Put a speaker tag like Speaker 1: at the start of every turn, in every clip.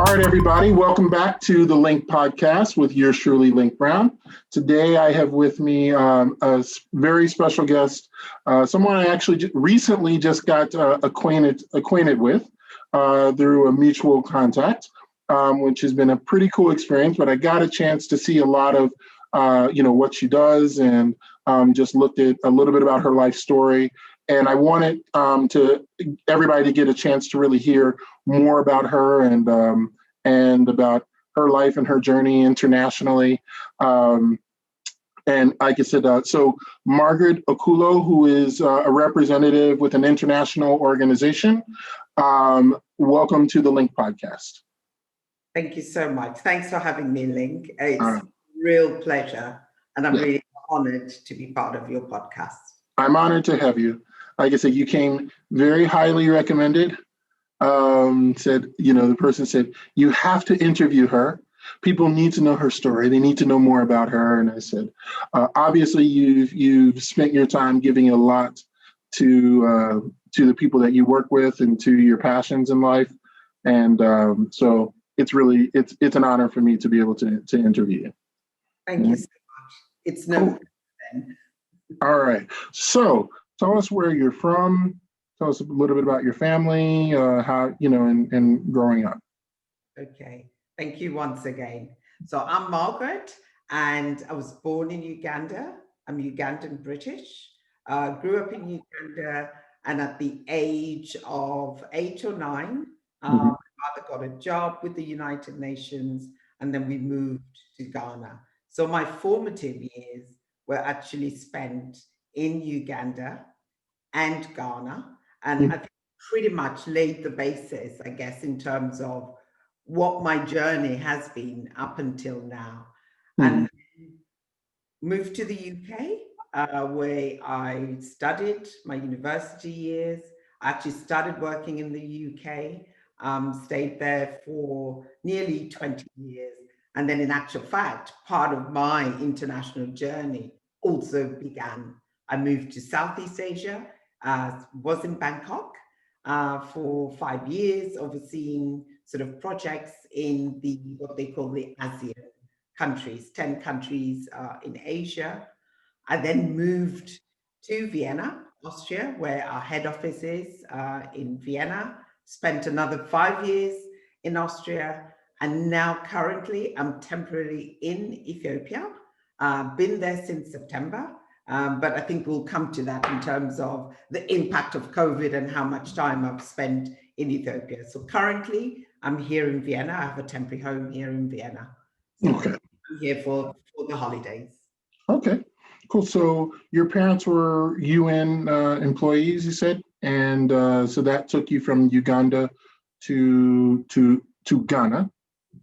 Speaker 1: All right, everybody, welcome back to the Link Podcast with yours truly, Link Brown. Today, I have with me very special guest, someone I actually recently just got acquainted with through a mutual contact, which has been a pretty cool experience. But I got a chance to see a lot of, what she does, and just looked at a little bit about her life story. And I wanted to everybody to get a chance to really hear more about her and about her life and her journey internationally. And like I said, so Margaret Akullo, who is a representative with an international organization, welcome to the Link Podcast.
Speaker 2: Thank you so much. Thanks for having me, Link. It's a real pleasure, and I'm really honored to be part of your podcast.
Speaker 1: I'm honored to have you. Like I said, you came very highly recommended. The person said, you have to interview her. People need to know her story. They need to know more about her. And I said, obviously you've spent your time giving a lot to the people that you work with and to your passions in life. And so it's an honor for me to be able to interview you.
Speaker 2: Thank you so much. It's no problem.
Speaker 1: All right. So tell us where you're from. Tell us a little bit about your family, how, and growing up.
Speaker 2: Okay. Thank you once again. So I'm Margaret, and I was born in Uganda. I'm Ugandan British. Grew up in Uganda, and at the age of 8 or 9, my father got a job with the United Nations, and then we moved to Ghana. So my formative years were actually spent in Uganda and Ghana. And I think pretty much laid the basis, I guess, in terms of what my journey has been up until now. And moved to the UK, where I studied my university years. I actually started working in the UK, stayed there for nearly 20 years. And then in actual fact, part of my international journey also began. I moved to Southeast Asia, was in Bangkok for 5 years, overseeing sort of projects in what they call the ASEAN countries, 10 countries in Asia. I then moved to Vienna, Austria, where our head office is in Vienna, spent another 5 years in Austria, and now currently I'm temporarily in Ethiopia. Been there since September. But I think we'll come to that in terms of the impact of COVID and how much time I've spent in Ethiopia. So currently, I'm here in Vienna. I have a temporary home here in Vienna. So
Speaker 1: okay.
Speaker 2: I'm here for the holidays.
Speaker 1: Okay, cool. So your parents were UN employees, you said, and so that took you from Uganda to Ghana.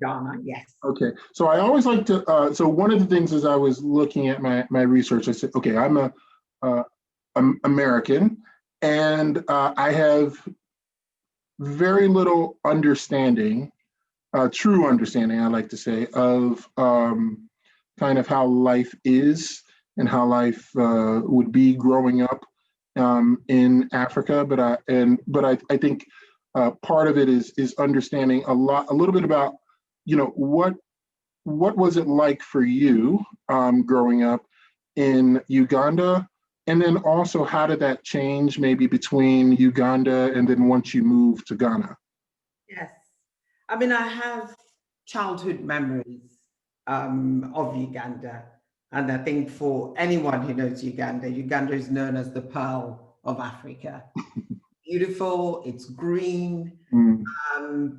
Speaker 2: Ghana, yes.
Speaker 1: Okay, so I always like to. So one of the things as I was looking at my research, I said, okay, I'm I'm American, and I have very little understanding, true understanding, I like to say, of kind of how life is and how life would be growing up in Africa. But I think part of it is understanding a little bit about, what was it like for you growing up in Uganda? And then also, how did that change maybe between Uganda and then once you moved to Ghana?
Speaker 2: Yes. I mean, I have childhood memories of Uganda. And I think for anyone who knows Uganda, Uganda is known as the Pearl of Africa. Beautiful, it's green.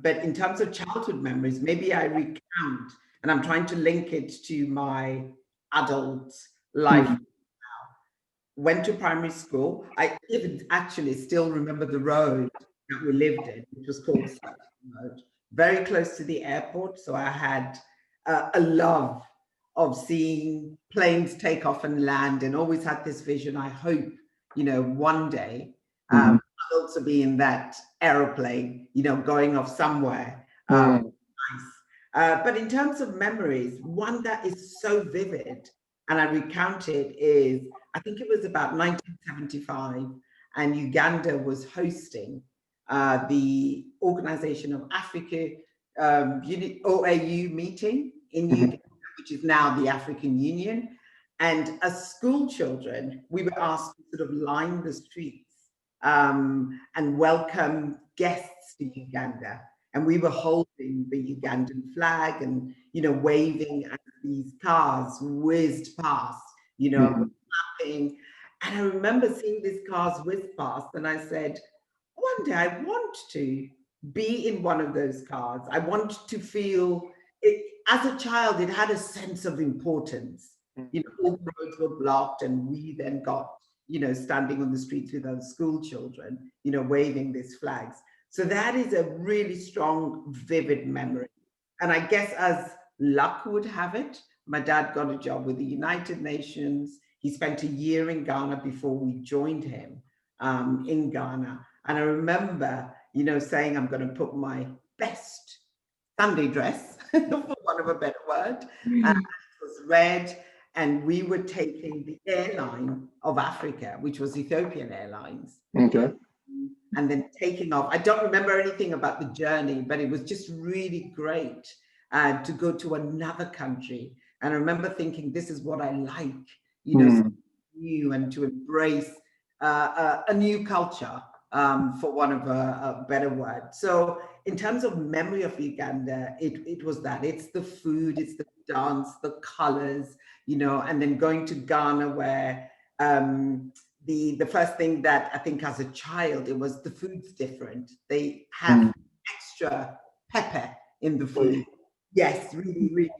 Speaker 2: But in terms of childhood memories, maybe I recount, and I'm trying to link it to my adult life. Went to primary school. I even actually still remember the road that we lived in, which was called Sutton Road, very close to the airport. So I had a love of seeing planes take off and land, and always had this vision. I hope, one day I'll also be in that aeroplane, going off somewhere nice. But in terms of memories, one that is so vivid, and I recount it, is I think it was about 1975, and Uganda was hosting the Organization of Africa, OAU meeting in
Speaker 1: Mhm.
Speaker 2: Uganda, which is now the African Union. And as school children, we were asked to sort of line the streets and welcome guests to Uganda. And we were holding the Ugandan flag and, waving as these cars whizzed past,
Speaker 1: Mhm.
Speaker 2: clapping. And I remember seeing these cars whiz past, and I said, one day I want to be in one of those cars. I want to feel it. As a child, it had a sense of importance. All the roads were blocked, and we then got, standing on the streets with our school children, waving these flags. So that is a really strong, vivid memory. And I guess as luck would have it, my dad got a job with the United Nations. He spent a year in Ghana before we joined him in Ghana. And I remember, saying, I'm going to put my best Sunday dress, for want of a better word. And it was red. And we were taking the airline of Africa, which was Ethiopian Airlines.
Speaker 1: Okay.
Speaker 2: And then taking off. I don't remember anything about the journey, but it was just really great to go to another country. And I remember thinking, this is what I like,
Speaker 1: Mm.
Speaker 2: new, and to embrace a new culture, for one of a better word. So in terms of memory of Uganda, it was that. It's the food, it's the dance, the colors, and then going to Ghana where the first thing that I think as a child, it was the food's different. They have extra pepper in the food. Yes, really, really,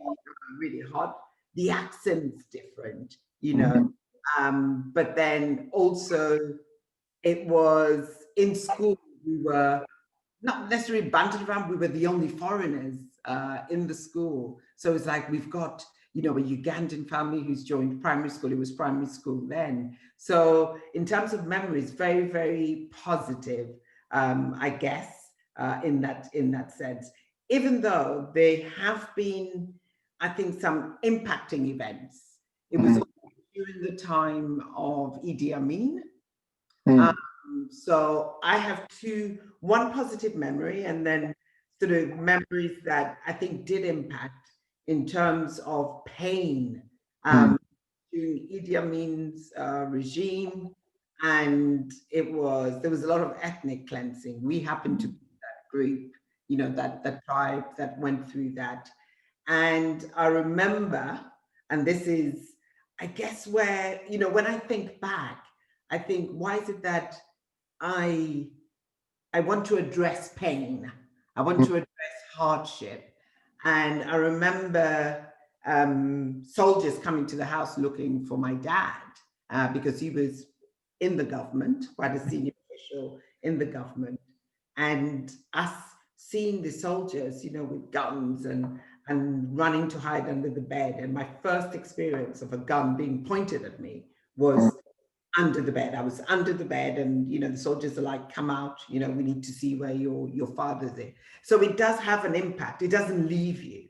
Speaker 2: really hot. The accent's different, but then also it was in school, we were not necessarily bantered around, we were the only foreigners in the school. So it's like we've got, a Ugandan family who's joined primary school. It was primary school then. So in terms of memories, very, very positive, I guess, in that sense. Even though there have been, I think, some impacting events. It was during the time of Idi Amin. So I have one positive memory, and then sort of memories that I think did impact in terms of pain during Idi Amin's regime. And there was a lot of ethnic cleansing. We happened to be that group, that tribe that went through that. And I remember, and this is, I guess, where, when I think back, I think, why is it that I want to address pain. I want to address hardship. And I remember soldiers coming to the house looking for my dad because he was in the government, quite a senior official in the government. And us seeing the soldiers, with guns and running to hide under the bed. And my first experience of a gun being pointed at me was under the bed. I was under the bed, and the soldiers are like, come out, we need to see where your father's in. So it does have an impact. It doesn't leave you.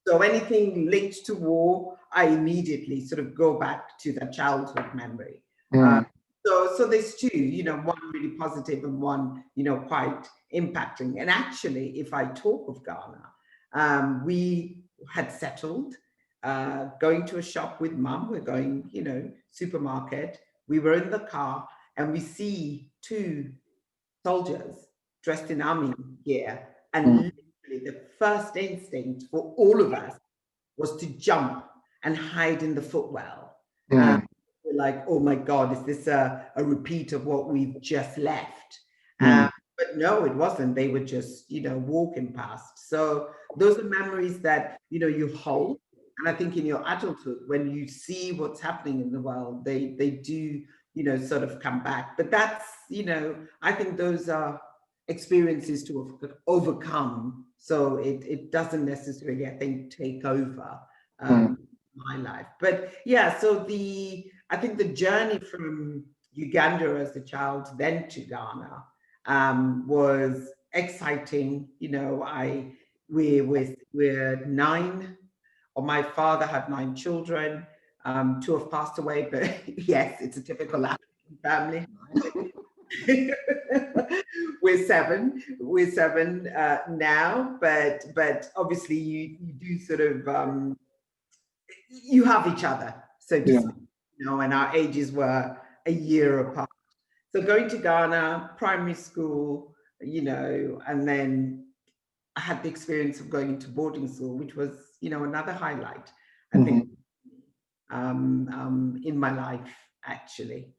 Speaker 2: So anything linked to war, I immediately sort of go back to that childhood memory. So there's two, one really positive and one, quite impacting. And actually, if I talk of Ghana, we had settled, going to a shop with mum. We're going, supermarket. We were in the car, and we see two soldiers dressed in army gear. And literally the first instinct for all of us was to jump and hide in the footwell. We're like, oh my God, is this a repeat of what we've just left? But no, it wasn't. They were just, walking past. So those are memories that, you hold. And I think in your adulthood, when you see what's happening in the world, they do, sort of come back. But that's, I think those are experiences to overcome. So it doesn't necessarily, I think, take over my life. But yeah, so I think the journey from Uganda as a child then to Ghana was exciting. We're nine, or my father had 9 children. 2 have passed away, but yes, it's a typical African family. We're seven. We're seven now, but obviously you do sort of you have each other, so to
Speaker 1: Yeah.
Speaker 2: speak, and our ages were a year apart. So going to Ghana, primary school, and then I had the experience of going into boarding school, which was, another highlight, I think, in my life, actually.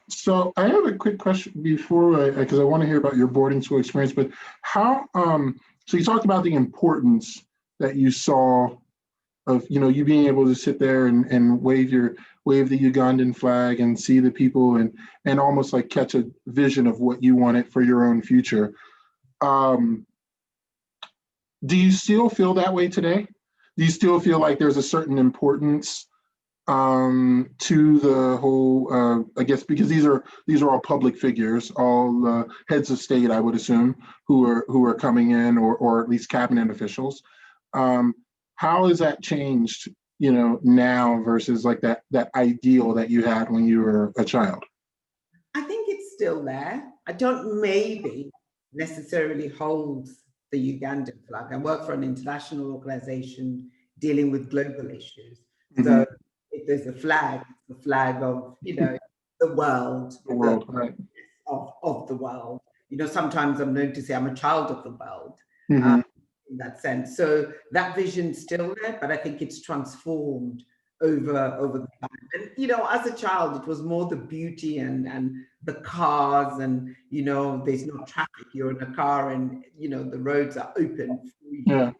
Speaker 1: So I have a quick question before, because I want to hear about your boarding school experience, but how, so you talked about the importance that you saw of, you being able to sit there and wave the Ugandan flag and see the people and almost like catch a vision of what you wanted for your own future. Do you still feel that way today? Do you still feel like there's a certain importance to the whole, I guess, because these are all public figures, all heads of state, I would assume, who are coming in, or at least cabinet officials. How has that changed, now versus like that ideal that you had when you were a child?
Speaker 2: I think it's still there. I don't maybe necessarily hold the Ugandan flag. I work for an international organization dealing with global issues. So if there's a flag, it's the flag of, the world.
Speaker 1: The world, right.
Speaker 2: Of the world. Sometimes I'm known to say I'm a child of the world, in that sense. So that vision's still there, but I think it's transformed over the time. And, as a child, it was more the beauty and the cars and, there's no traffic. You're in a car and, the roads are open for you.
Speaker 1: Yeah.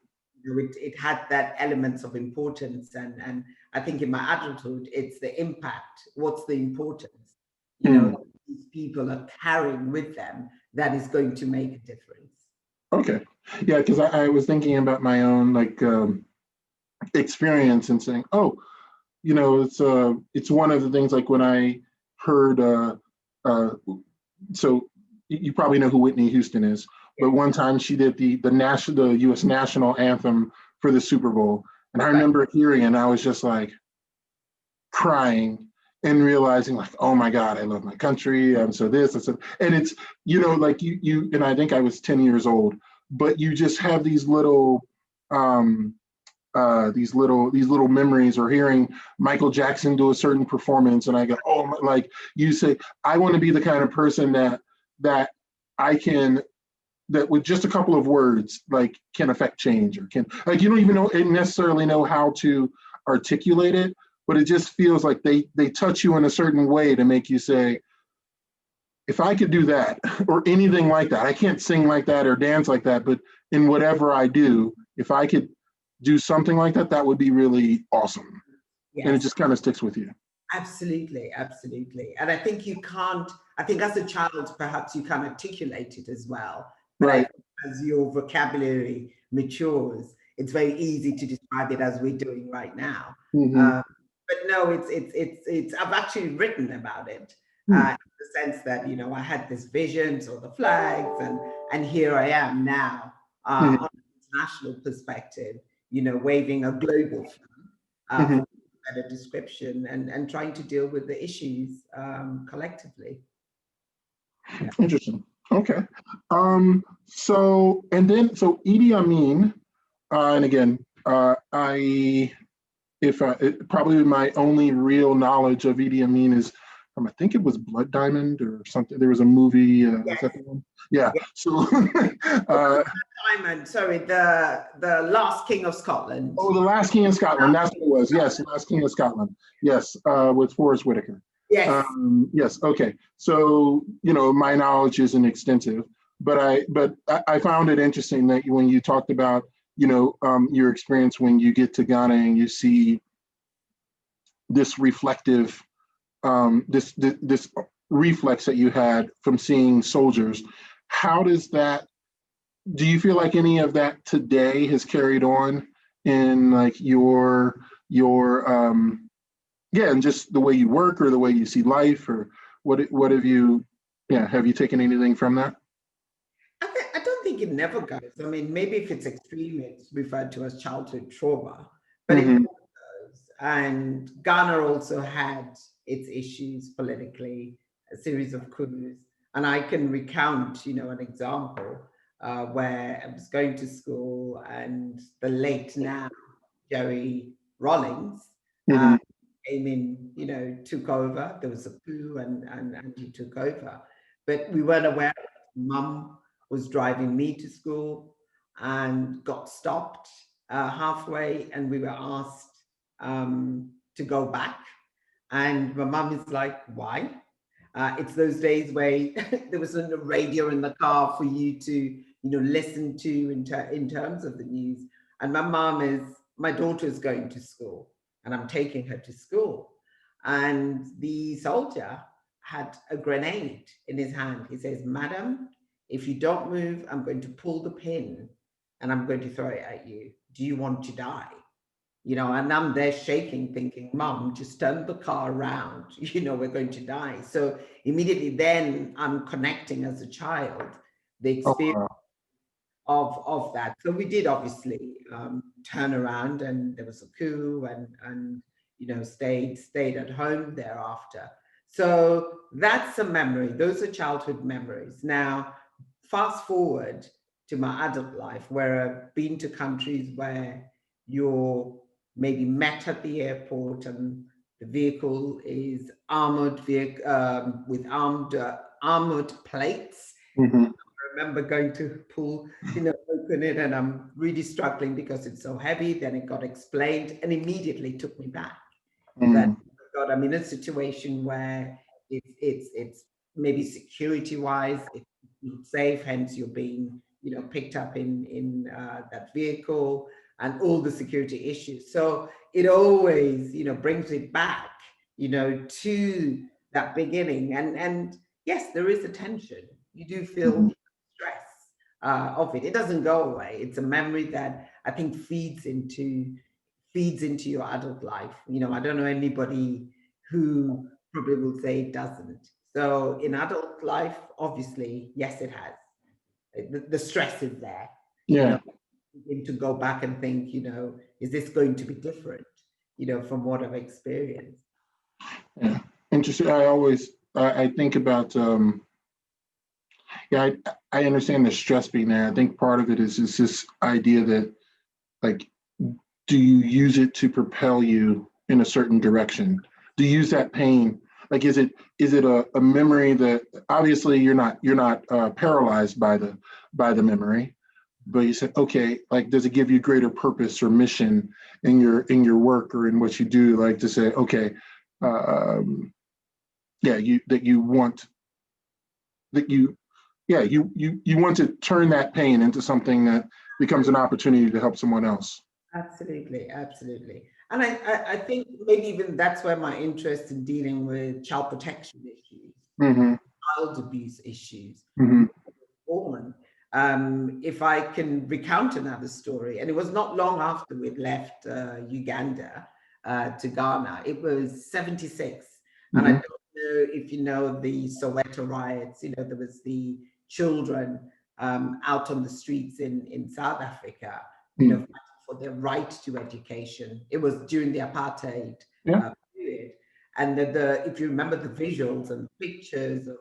Speaker 2: It had that elements of importance. And I think in my adulthood, it's the impact. What's the importance? These people are carrying with them that is going to make a difference.
Speaker 1: Okay. Yeah, because I was thinking about my own experience and saying, oh, it's one of the things like when I heard so you probably know who Whitney Houston is, but one time she did the U.S. national anthem for the Super Bowl, and I remember hearing it, and I was just like crying and realizing like, oh my God, I love my country. So this, and it's, like you, and I think I was 10 years old, but you just have these little memories, or hearing Michael Jackson do a certain performance, and I go, oh, like you say, I want to be the kind of person that I can, that with just a couple of words, like can affect change, or can, like, you don't even necessarily know how to articulate it, but it just feels like they touch you in a certain way to make you say, if I could do that or anything like that, I can't sing like that or dance like that, but in whatever I do, if I could do something like that, that would be really awesome. Yes. And it just kind of sticks with you.
Speaker 2: Absolutely, absolutely. And I think I think as a child, perhaps you can articulate it as well. But
Speaker 1: right.
Speaker 2: As your vocabulary matures, it's very easy to describe it as we're doing right now. But no, it's I've actually written about it in the sense that, I had this vision, so the flags, and here I am now on an international perspective, waving a global flag for a better description, and trying to deal with the issues collectively.
Speaker 1: Yeah. Interesting. Okay. So Idi Amin, and again, probably my only real knowledge of Idi Amin is from, I think it was Blood Diamond or something. There was a movie. Yes. Was that the one? Yeah. Yes. So
Speaker 2: Diamond. Sorry, the Last King of Scotland.
Speaker 1: Oh, the Last King of Scotland. That's what it was. Yes, the Last King of Scotland. Yes, with Forrest Whitaker.
Speaker 2: Yes.
Speaker 1: Yes. Okay. So my knowledge isn't extensive, but I found it interesting that when you talked about your experience when you get to Ghana and you see this reflective, this reflex that you had from seeing soldiers. How does that? Do you feel like any of that today has carried on in like your and just the way you work or the way you see life, or what have you taken anything from that?
Speaker 2: I don't think it never goes. I mean, maybe if it's extreme, it's referred to as childhood trauma, but it never goes. And Ghana also had its issues politically, a series of coups. And I can recount, an example where I was going to school and the late now Jerry Rollins
Speaker 1: Mm-hmm.
Speaker 2: came in, took over. There was a coup and he took over. But we weren't aware. Mum was driving me to school and got stopped halfway, and we were asked to go back. And my mum is like, why? It's those days where there wasn't a radio in the car for you to, listen to in terms of the news. And my daughter is going to school and I'm taking her to school. And the soldier had a grenade in his hand. He says, Madam, if you don't move, I'm going to pull the pin and I'm going to throw it at you. Do you want to die? And I'm there shaking, thinking, Mom, just turn the car around, we're going to die. So immediately then I'm connecting as a child the
Speaker 1: Oh,
Speaker 2: experience
Speaker 1: wow.
Speaker 2: of that. So we did obviously turn around, and there was a coup, and stayed at home thereafter. So that's a memory. Those are childhood memories. Now, fast forward to my adult life, where I've been to countries where you're maybe met at the airport and the vehicle is armored with armored plates.
Speaker 1: Mm-hmm.
Speaker 2: I remember going to open it, and I'm really struggling because it's so heavy. Then it got explained and immediately took me back. That,
Speaker 1: Mm-hmm.
Speaker 2: God, I'm in a situation where it's maybe security wise, it's not safe. Hence, you're being picked up in that vehicle and all the security issues. So it always brings it back to that beginning. And yes, there is a tension. You do feel stress of it. It doesn't go away. It's a memory that I think feeds into your adult life. I don't know anybody who probably will say it doesn't. So in adult life, obviously, yes, it has. The stress is there. You
Speaker 1: Yeah.
Speaker 2: know, to go back and think, is this going to be different, from what I've experienced?
Speaker 1: Yeah. Interesting. I think about yeah, I understand the stress being there. I think part of it is this idea that, like, do you use it to propel you in a certain direction? Do you use that pain? Like, is it a memory that obviously you're not paralyzed by the memory, but you say, okay, like, does it give you greater purpose or mission in your work or in what you do? Like, to say, okay, yeah, you want that you want to turn that pain into something that becomes an opportunity to help someone else.
Speaker 2: Absolutely, absolutely. And I think maybe even that's where my interest in dealing with child protection issues,
Speaker 1: Mm-hmm.
Speaker 2: child abuse issues,
Speaker 1: Mm-hmm.
Speaker 2: born. If I can recount another story, and it was not long after we'd left Uganda to Ghana. It was 76. And I
Speaker 1: Mm-hmm.
Speaker 2: don't know if you know the Soweto riots. There was the children out on the streets in South Africa,
Speaker 1: Mm-hmm.
Speaker 2: fighting for their right to education. It was during the apartheid
Speaker 1: Yeah.
Speaker 2: period. And if you remember the visuals and pictures of,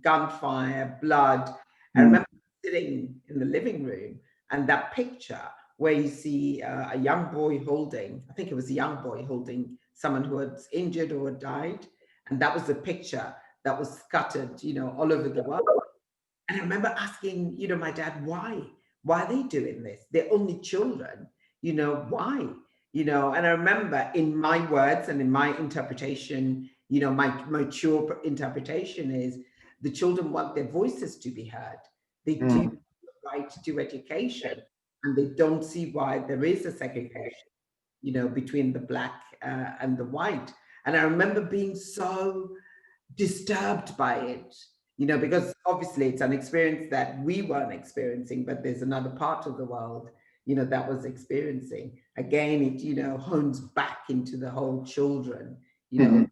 Speaker 2: gunfire, blood, I
Speaker 1: Mm-hmm.
Speaker 2: remember sitting in the living room and that picture where you see a young boy holding, I think it was a young boy holding someone who was injured or had died. And that was the picture that was scattered, all over the world. And I remember asking, my dad, why? Why are they doing this? They're only children, why? And I remember in my words and in my interpretation, my mature interpretation is the children want their voices to be heard. They do
Speaker 1: Mm-hmm.
Speaker 2: have the right to education, and they don't see why there is a segregation, between the black and the white. And I remember being so disturbed by it, because obviously it's an experience that we weren't experiencing, but there's another part of the world, that was experiencing. Again, it, hones back into the whole children,
Speaker 1: Mm-hmm.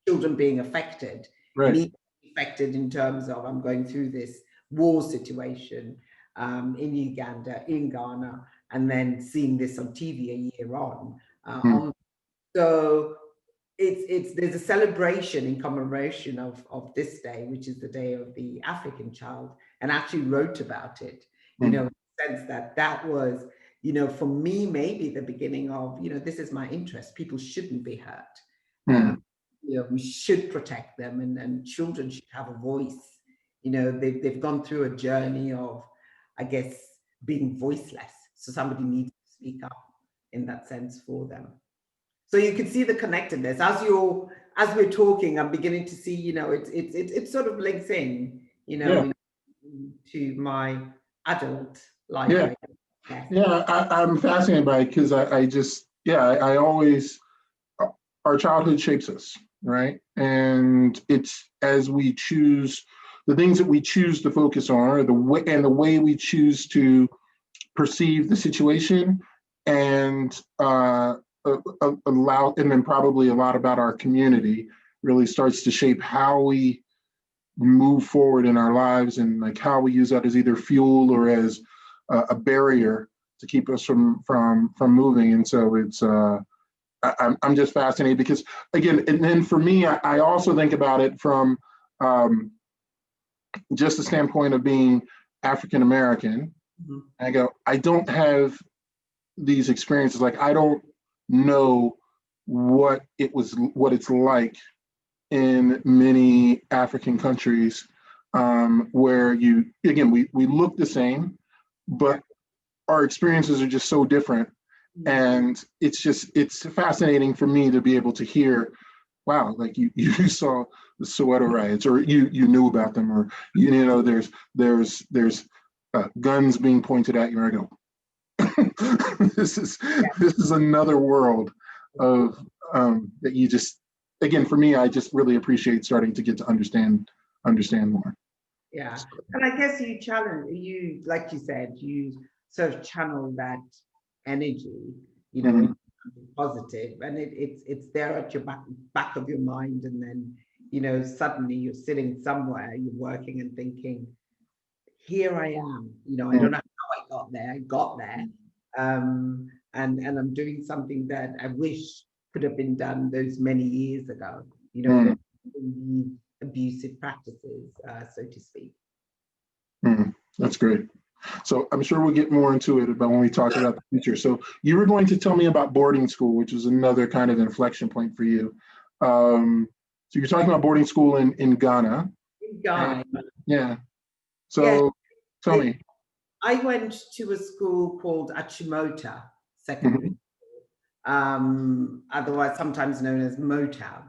Speaker 2: children being affected,
Speaker 1: Right.
Speaker 2: me affected in terms of I'm going through this war situation in Uganda, in Ghana, and then seeing this on TV a year on.
Speaker 1: Mm-hmm.
Speaker 2: So there's a celebration in commemoration of this day, which is the day of the African child, and actually wrote about it, you know, in the sense that that was, you know, for me, maybe the beginning of, you know, this is my interest. People shouldn't be hurt. You know, we should protect them, and children should have a voice. You know, they've gone through a journey of, I guess, being voiceless. So somebody needs to speak up in that sense for them. So you can see the connectedness as we're talking. I'm beginning to see, you know, it sort of links in, you know, to my adult life.
Speaker 1: Yeah.
Speaker 2: Yes.
Speaker 1: Yeah, I'm fascinated by it because I just, I always, our childhood shapes us, right? And it's as we choose, the things that we choose to focus on, or the way we choose to perceive the situation, and allow, and then probably a lot about our community really starts to shape how we move forward in our lives, and like how we use that as either fuel or as a barrier to keep us from moving. And so it's I'm just fascinated because, again, and then for me, I also think about it from just the standpoint of being African American. I go, I don't have these experiences. Like, I don't know what it's like in many African countries, where we look the same, but our experiences are just so different. And it's fascinating for me to be able to hear, wow, like you saw the Soweto riots, or you knew about them, or you know there's guns being pointed at you. And I go, this is another world of that you just, again, for me, I just really appreciate starting to get to understand more.
Speaker 2: Yeah. And I guess like you said, you sort of channel that energy, you know, into something positive, and it's there at your back of your mind. And then, you know, suddenly you're sitting somewhere, you're working and thinking, here I am, you know, I don't know how I got there. I got there. And I'm doing something that I wish could have been done those many years ago, you know, in the abusive practices, so to speak.
Speaker 1: That's great. So I'm sure we'll get more into it about when we talk about the future. So you were going to tell me about boarding school, which was another kind of inflection point for you. So you're talking about boarding school in Ghana.
Speaker 2: In Ghana.
Speaker 1: Yeah. So tell me.
Speaker 2: I went to a school called Achimota Secondary, otherwise sometimes known as Motown.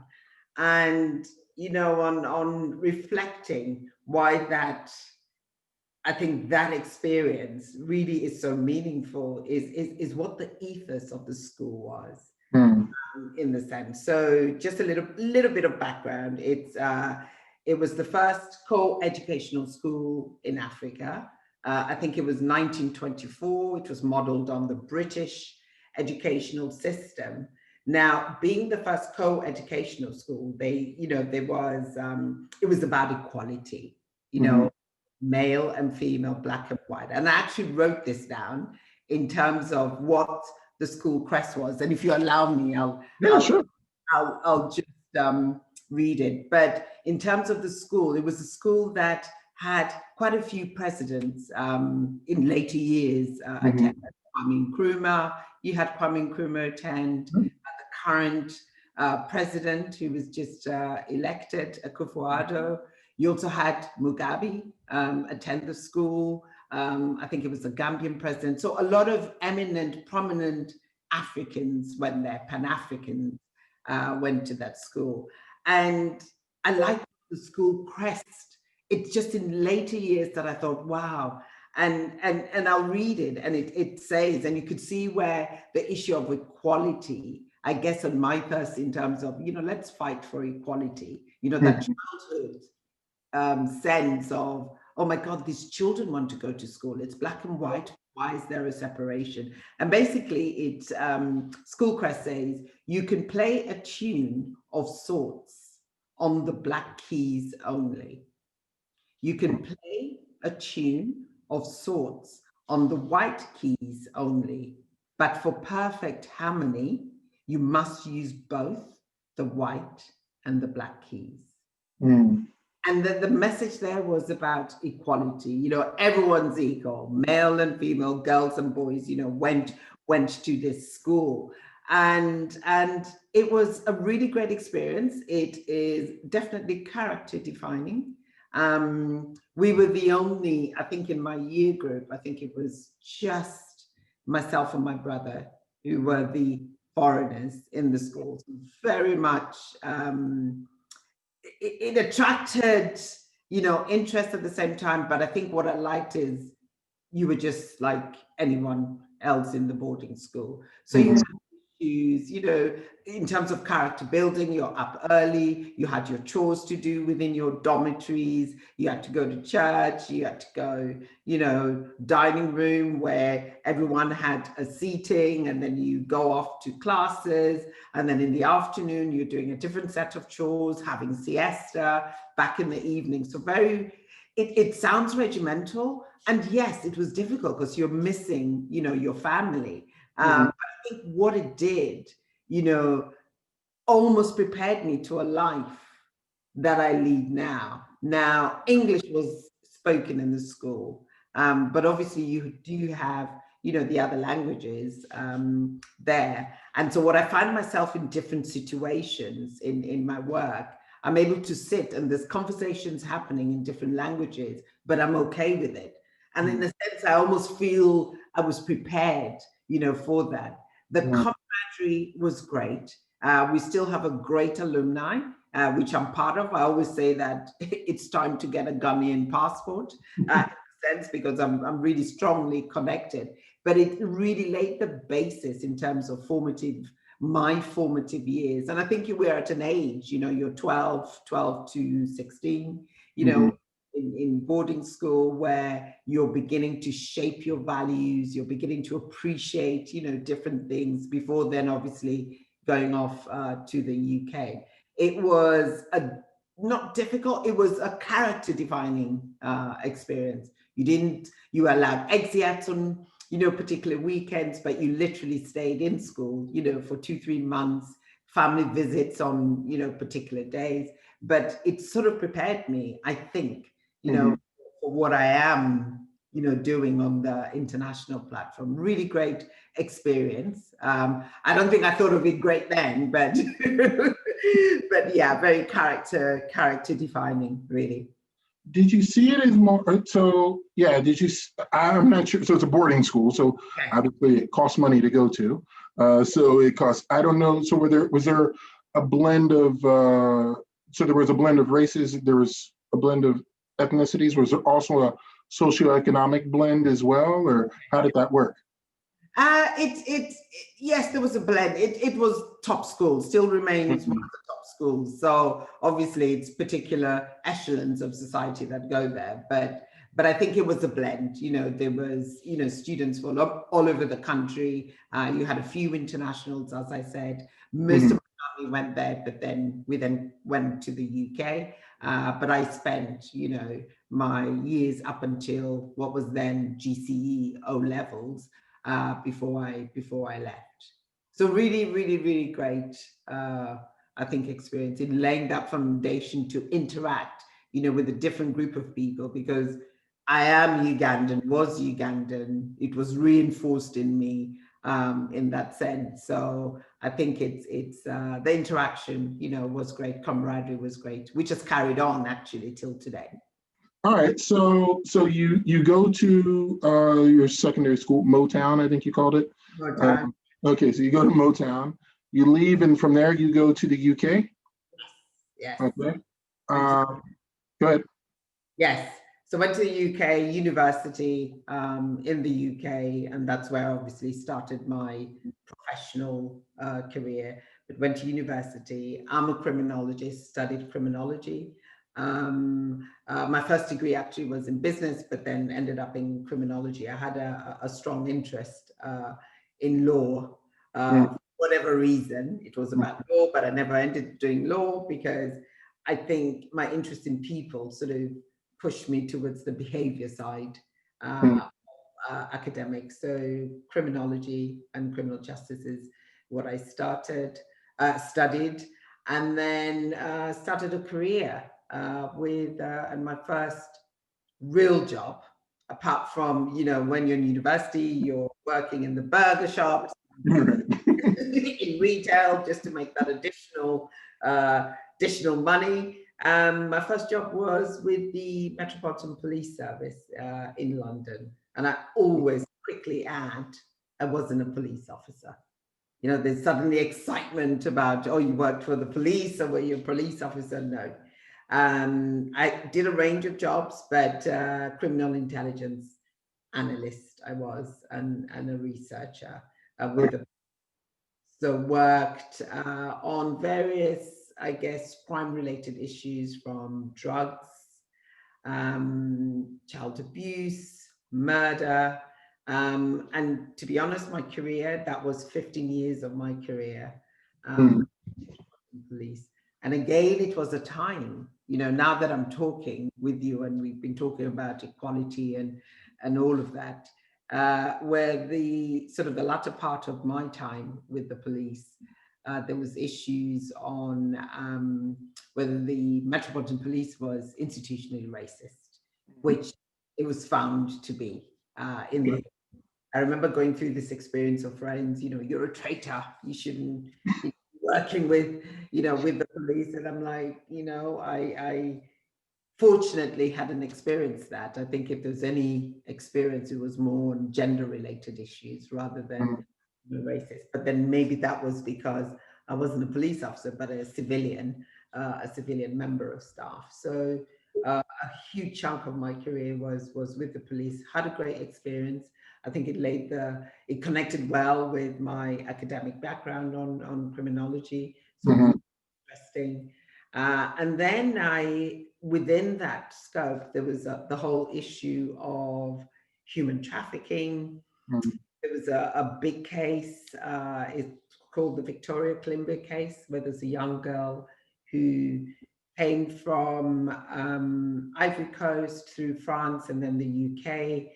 Speaker 2: And, you know, on reflecting why I think that experience really is so meaningful is what the ethos of the school was, in the sense. So just a little bit of background. It was the first co-educational school in Africa. I think it was 1924. It was modeled on the British educational system. Now, being the first co-educational school, it was about equality, you know, male and female, black and white. And I actually wrote this down in terms of what the school crest was. And if you allow me, I'll just read it. But in terms of the school, it was a school that had quite a few presidents in later years attend. Kwame Nkrumah, you had Kwame Nkrumah attend, the current president who was just elected, Akufo-Addo. You also had Mugabe attend the school. I think it was the Gambian president. So a lot of eminent, prominent Africans went there, Pan-Africans went to that school. And I liked the school crest. It's just in later years that I thought, wow. And I'll read it, and it says, and you could see where the issue of equality, I guess on my first, in terms of, you know, let's fight for equality, you know, that childhood sense of, oh my God, these children want to go to school. It's black and white. Why is there a separation? And basically, school crest says, you can play a tune of sorts on the black keys only. You can play a tune of sorts on the white keys only. But for perfect harmony, you must use both the white and the black keys.
Speaker 1: Mm.
Speaker 2: And the message there was about equality. You know, everyone's equal, male and female, girls and boys, you know, went to this school. And it was a really great experience. It is definitely character defining. We were the only, I think in my year group, I think it was just myself and my brother who were the foreigners in the schools. Very much, it attracted, you know, interest at the same time. But I think what I liked is you were just like anyone else in the boarding school. So you had issues, you know, in terms of character building. You're up early, you had your chores to do within your dormitories, you had to go to church, you had to go, you know, dining room where everyone had a seating, and then you go off to classes, and then in the afternoon you're doing a different set of chores, having siesta, back in the evening. So very, it sounds regimental, and yes, it was difficult because you're missing, you know, your family. But I think what it did, you know, almost prepared me to a life that I lead now. Now, English was spoken in the school, but obviously you do have, you know, the other languages there. And so what I find myself in different situations in my work, I'm able to sit and there's conversations happening in different languages, but I'm okay with it. And in a sense, I almost feel I was prepared, you know, for that. The camaraderie was great. We still have a great alumni, which I'm part of. I always say that it's time to get a Ghanaian passport, in a sense, because I'm really strongly connected. But it really laid the basis in terms of my formative years. And I think we're at an age, you know, you're 12 to 16, you know, in boarding school, where you're beginning to shape your values, you're beginning to appreciate, you know, different things before then, obviously, going off to the UK. It was not difficult, it was a character defining experience. You were allowed exeats on, you know, particular weekends, but you literally stayed in school, you know, for 2-3 months, family visits on, you know, particular days. But it sort of prepared me, I think, you know, for what I am, you know, doing on the international platform. Really great experience. I don't think I thought of it great then, but but yeah, very character defining, really.
Speaker 1: Did you see it as more, so yeah, I'm not sure, so it's a boarding school, so
Speaker 2: Okay.
Speaker 1: obviously it costs money to go to. So it costs, I don't know, so was there a blend of, so there was a blend of races, there was a blend of ethnicities, was there also a socioeconomic blend as well, or how did that work?
Speaker 2: Yes, there was a blend. It was top school, still remains one of the top schools. So obviously it's particular echelons of society that go there. But I think it was a blend. You know, there was, you know, students from all over the country. You had a few internationals, as I said. Most of my family went there, but then we went to the UK. But I spent, you know, my years up until what was then GCE O levels. Before I left. So really, really, really great, I think, experience in laying that foundation to interact, you know, with a different group of people, because I am Ugandan, was Ugandan. It was reinforced in me in that sense. So I think it's the interaction, you know, was great. Camaraderie was great, which has carried on actually till today.
Speaker 1: All right, so you go to your secondary school, Motown, I think you called it.
Speaker 2: Motown.
Speaker 1: Okay, so you go to Motown, you leave, and from there you go to the UK.
Speaker 2: Yes.
Speaker 1: Okay. Go ahead.
Speaker 2: Yes. So went to the UK university in the UK, and that's where I obviously started my professional career. But went to university. I'm a criminologist, studied criminology. My first degree actually was in business, but then ended up in criminology. I had a strong interest in law. For whatever reason, it was about law, but I never ended up doing law because I think my interest in people sort of pushed me towards the behavior side, academics. So criminology and criminal justice is what I studied. and then started a career with and my first real job, apart from, you know, when you're in university, you're working in the burger shops, in retail, just to make that additional money. My first job was with the Metropolitan Police Service in London, and I always quickly add, I wasn't a police officer. You know, there's suddenly excitement about, oh, you worked for the police, or were you a police officer? No. I did a range of jobs, but criminal intelligence analyst I was, and a researcher with a, so worked on various, I guess, crime-related issues, from drugs, child abuse, murder, and to be honest, my career, that was 15 years of my career, police. And again, it was a time, you know, now that I'm talking with you and we've been talking about equality and all of that, where the sort of the latter part of my time with the police, there was issues on whether the Metropolitan Police was institutionally racist, which it was found to be in the. I remember going through this experience of friends, you know, you're a traitor, you shouldn't be working with, you know, with the police. And I'm like, you know, I fortunately hadn't experienced that. I think if there's any experience, it was more on gender related issues rather than racist. But then maybe that was because I wasn't a police officer, but a civilian member of staff. So a huge chunk of my career was with the police. Had a great experience. I think it connected well with my academic background on criminology. So interesting. And then within that scope, there was the whole issue of human trafficking. There was a big case, it's called the Victoria Klimber case, where there's a young girl who came from Ivory Coast through France and then the UK.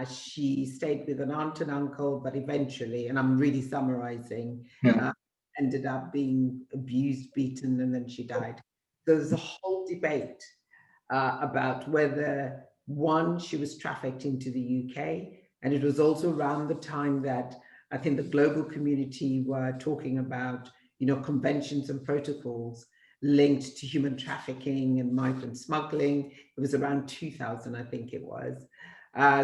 Speaker 2: She stayed with an aunt and uncle, but eventually, and I'm really summarizing, ended up being abused, beaten, and then she died. So there's a whole debate about whether, one, she was trafficked into the UK, and it was also around the time that I think the global community were talking about, you know, conventions and protocols linked to human trafficking and migrant smuggling. It was around 2000, I think it was.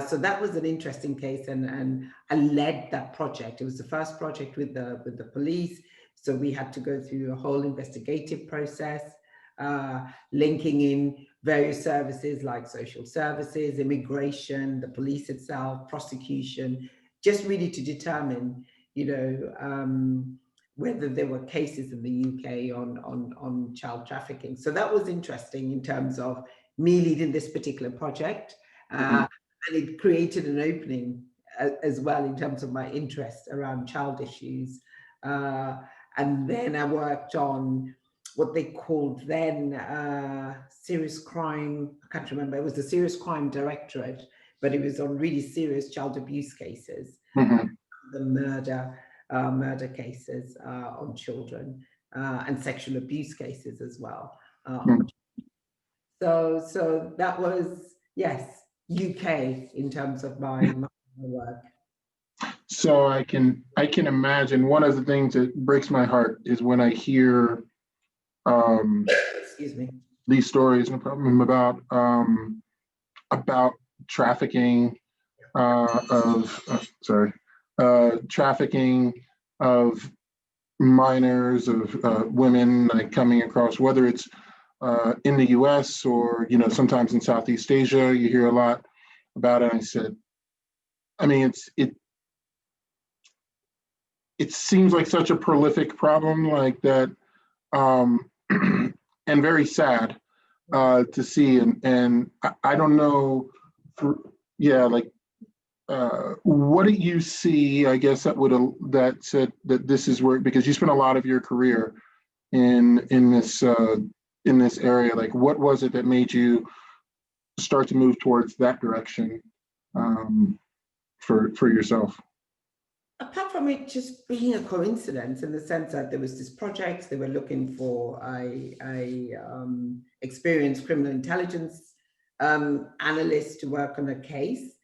Speaker 2: So that was an interesting case, and I led that project. It was the first project with the police, so we had to go through a whole investigative process, linking in various services like social services, immigration, the police itself, prosecution, just really to determine, you know, whether there were cases in the UK on child trafficking. So that was interesting in terms of me leading this particular project. And it created an opening as well in terms of my interest around child issues. And then I worked on what they called then serious crime. I can't remember. It was the Serious Crime Directorate, but it was on really serious child abuse cases, the murder cases on children, and sexual abuse cases as well. So that was, yes, UK in terms of my work.
Speaker 1: So I can imagine one of the things that breaks my heart is when I hear
Speaker 2: excuse me,
Speaker 1: these stories, no problem, about trafficking trafficking of minors, of women, like coming across, whether it's in the US or, you know, sometimes in Southeast Asia, you hear a lot about it. I said, I mean, it seems like such a prolific problem like that, and very sad to see. And I don't know, what do you see, I guess, that said that this is where, because you spent a lot of your career in this area, like what was it that made you start to move towards that direction for yourself?
Speaker 2: apart from it just being a coincidence in the sense that there was this project, they were looking for a experienced criminal intelligence analyst to work on a case.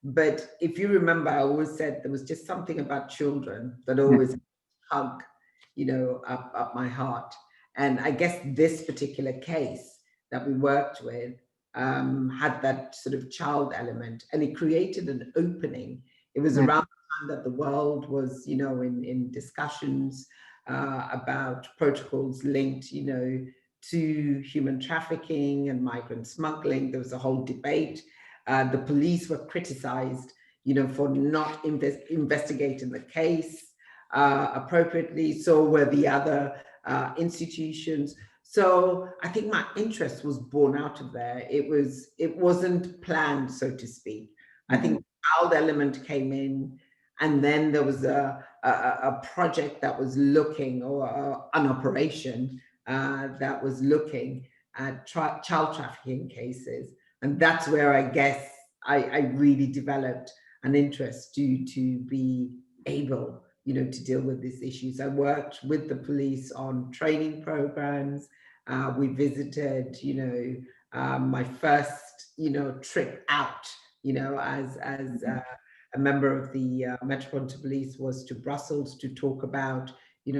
Speaker 2: But if you remember, I always said there was just something about children that always hug, up my heart. And I guess this particular case that we worked with had that sort of child element, and it created an opening. It was around that the world was, in discussions about protocols linked, to human trafficking and migrant smuggling. There was a whole debate. The police were criticized, for not investigating the case appropriately. So were the other institutions. So I think my interest was born out of there. It wasn't planned, so to speak. I think the child element came in. And then there was a project that was looking, or an operation that was looking at child trafficking cases. And that's where I guess I really developed an interest to be able, to deal with these issues. I worked with the police on training programs. We visited, my first, trip out, as a member of the Metropolitan Police was to Brussels to talk about,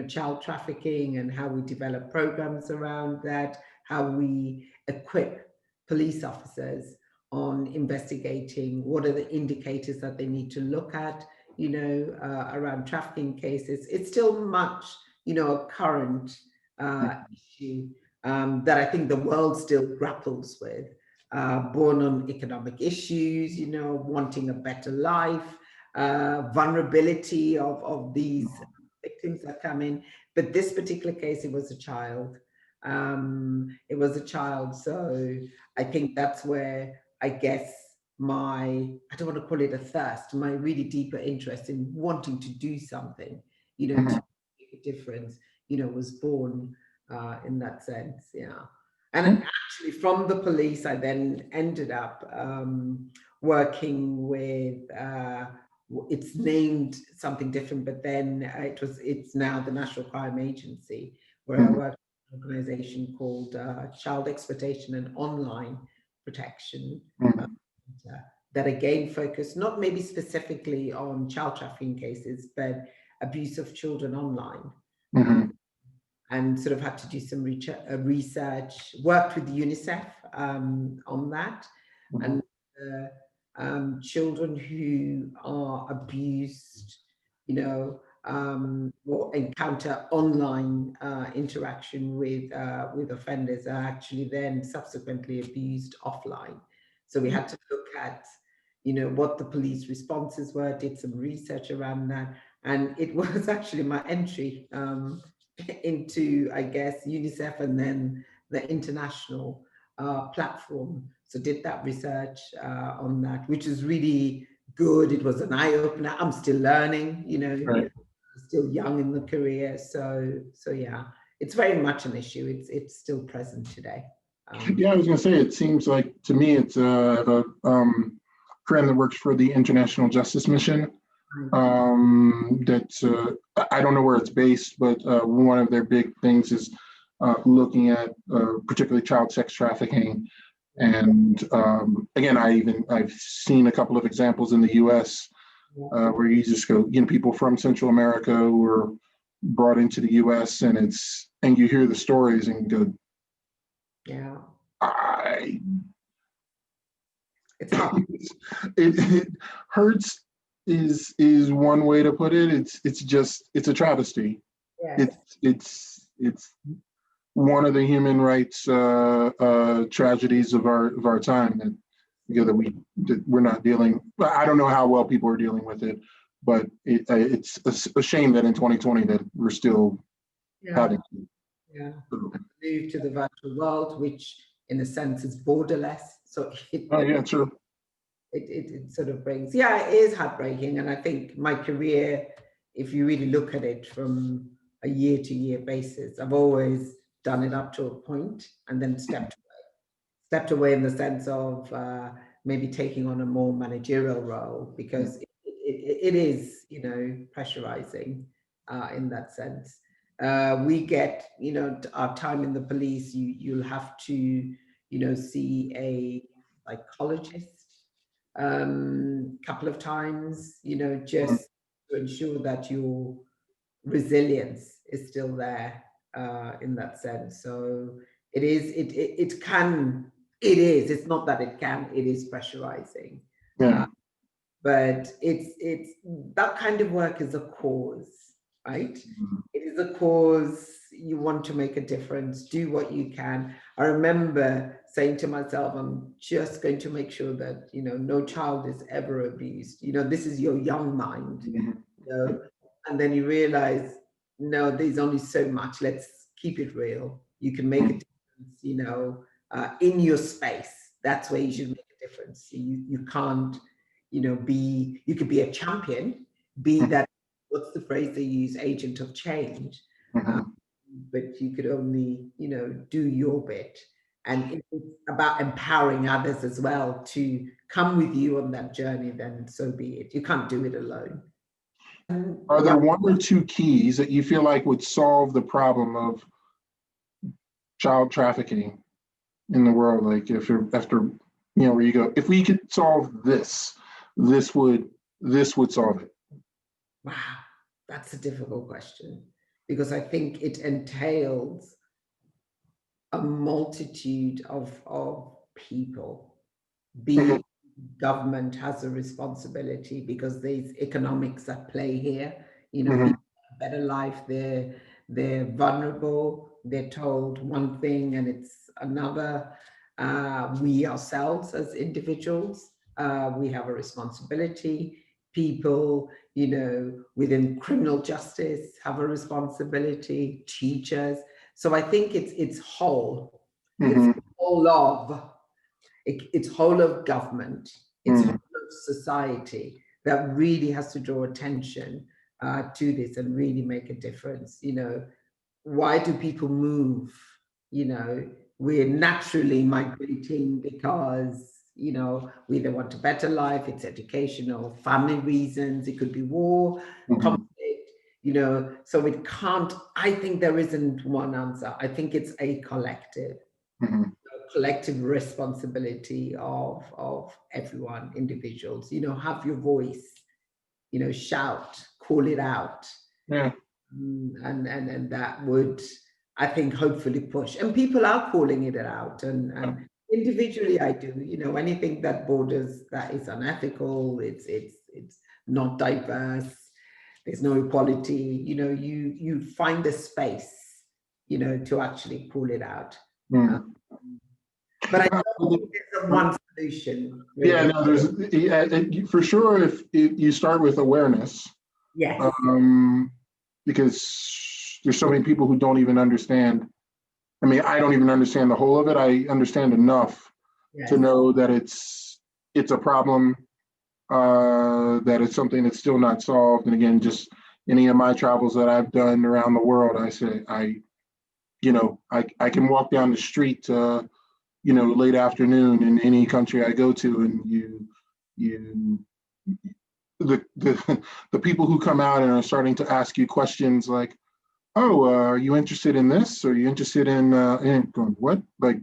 Speaker 2: child trafficking and how we develop programs around that, how we equip police officers on investigating what are the indicators that they need to look at, around trafficking cases. It's still much, a current issue that I think the world still grapples with. Born on economic issues, wanting a better life, vulnerability of these victims that come in. But this particular case, it was a child. So I think that's where I guess I don't want to call it a thirst, my really deeper interest in wanting to do something, to make a difference, was born in that sense. Yeah. And actually from the police, I then ended up working with, it's named something different, but then it's now the National Crime Agency, where I work with an organization called Child Exploitation and Online Protection, that again focus not maybe specifically on child trafficking cases, but abuse of children online. And sort of had to do some research, worked with UNICEF on that. And children who are abused, or encounter online interaction with offenders are actually then subsequently abused offline. So we had to look at, what the police responses were, did some research around that. And it was actually my entry into, I guess, UNICEF and then the international platform. So did that research on that, which is really good. It was an eye-opener. I'm still learning,
Speaker 1: Right.
Speaker 2: still young in the career. So yeah, it's very much an issue. It's still present today.
Speaker 1: Yeah, I was going to say, it seems like to me it's a friend that works for the International Justice Mission. That I don't know where it's based, but one of their big things is looking at particularly child sex trafficking. And again, I've seen a couple of examples in the U.S. Where you just go, people from Central America who are brought into the U.S. and you hear the stories and go,
Speaker 2: yeah,
Speaker 1: it's hard. It hurts is one way to put it. It's a travesty. Yes. It's one of the human rights tragedies of our time that we're not dealing. I don't know how well people are dealing with it, but it's a shame that in 2020 that we're still having to
Speaker 2: move to the virtual world, which in a sense is borderless. So
Speaker 1: true.
Speaker 2: It sort of brings, it is heartbreaking. And I think my career, if you really look at it from a year-to-year basis, I've always done it up to a point and then stepped away in the sense of maybe taking on a more managerial role, because it is, pressurizing in that sense. We get, our time in the police, you'll have to, see a psychologist couple of times, just to ensure that your resilience is still there in that sense. So it is, it can, it is, it's not that it can, it is pressurizing.
Speaker 1: Yeah.
Speaker 2: But it's that kind of work is a cause, right? It is a cause. You want to make a difference, do what you can. I remember saying to myself, I'm just going to make sure that, no child is ever abused. This is your young mind, and then you realize, no, there's only so much. Let's keep it real. You can make a difference, in your space. That's where you should make a difference. You can't, you could be a champion, be that, what's the phrase they use, agent of change. But you could only, do your bit. And it's about empowering others as well to come with you on that journey, then so be it. You can't do it alone.
Speaker 1: Are there one or two keys that you feel like would solve the problem of child trafficking in the world? Like if you're after, where you go, if we could solve this, this would solve it.
Speaker 2: Wow, that's a difficult question, because I think it entails a multitude of people. Be government has a responsibility, because there's economics at play here. People have a better life, they're vulnerable, they're told one thing and it's another. We ourselves as individuals, we have a responsibility. People, within criminal justice have a responsibility, teachers. So I think it's whole. It's whole of, it's whole of government, it's whole of society that really has to draw attention to this and really make a difference. Why do people move? We're naturally migrating because, we either want a better life, it's educational, family reasons, it could be war, conflict, so it can't, I think there isn't one answer. I think it's a collective. Collective responsibility of everyone, individuals, have your voice, shout, call it out.
Speaker 1: Yeah.
Speaker 2: And that would, I think, hopefully push. And people are calling it out. And individually, I do, anything that borders, that is unethical, it's not diverse, there's no equality, you find the space, to actually call it out. But I don't think there's a one solution. Really.
Speaker 1: Yeah, no, there's for sure. If you start with awareness,
Speaker 2: yes,
Speaker 1: because there's so many people who don't even understand. I mean, I don't even understand the whole of it. I understand enough to know that it's a problem, that it's something that's still not solved. And again, just any of my travels that I've done around the world, I say I can walk down the street late afternoon in any country I go to, and the people who come out and are starting to ask you questions like, "Oh, are you interested in this? Are you interested in?" Going, what? Like,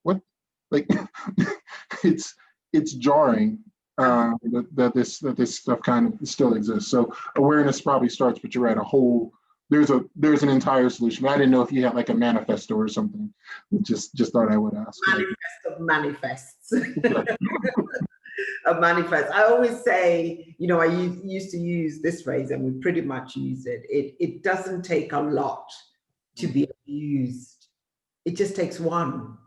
Speaker 1: what? Like, it's jarring that this stuff kind of still exists. So awareness probably starts, but you're right. There's an entire solution. I didn't know if you had like a manifesto or something. Just thought I would ask.
Speaker 2: Manifest of manifests. A manifest. I always say, I used to use this phrase, and we pretty much use it. It doesn't take a lot to be abused. It just takes one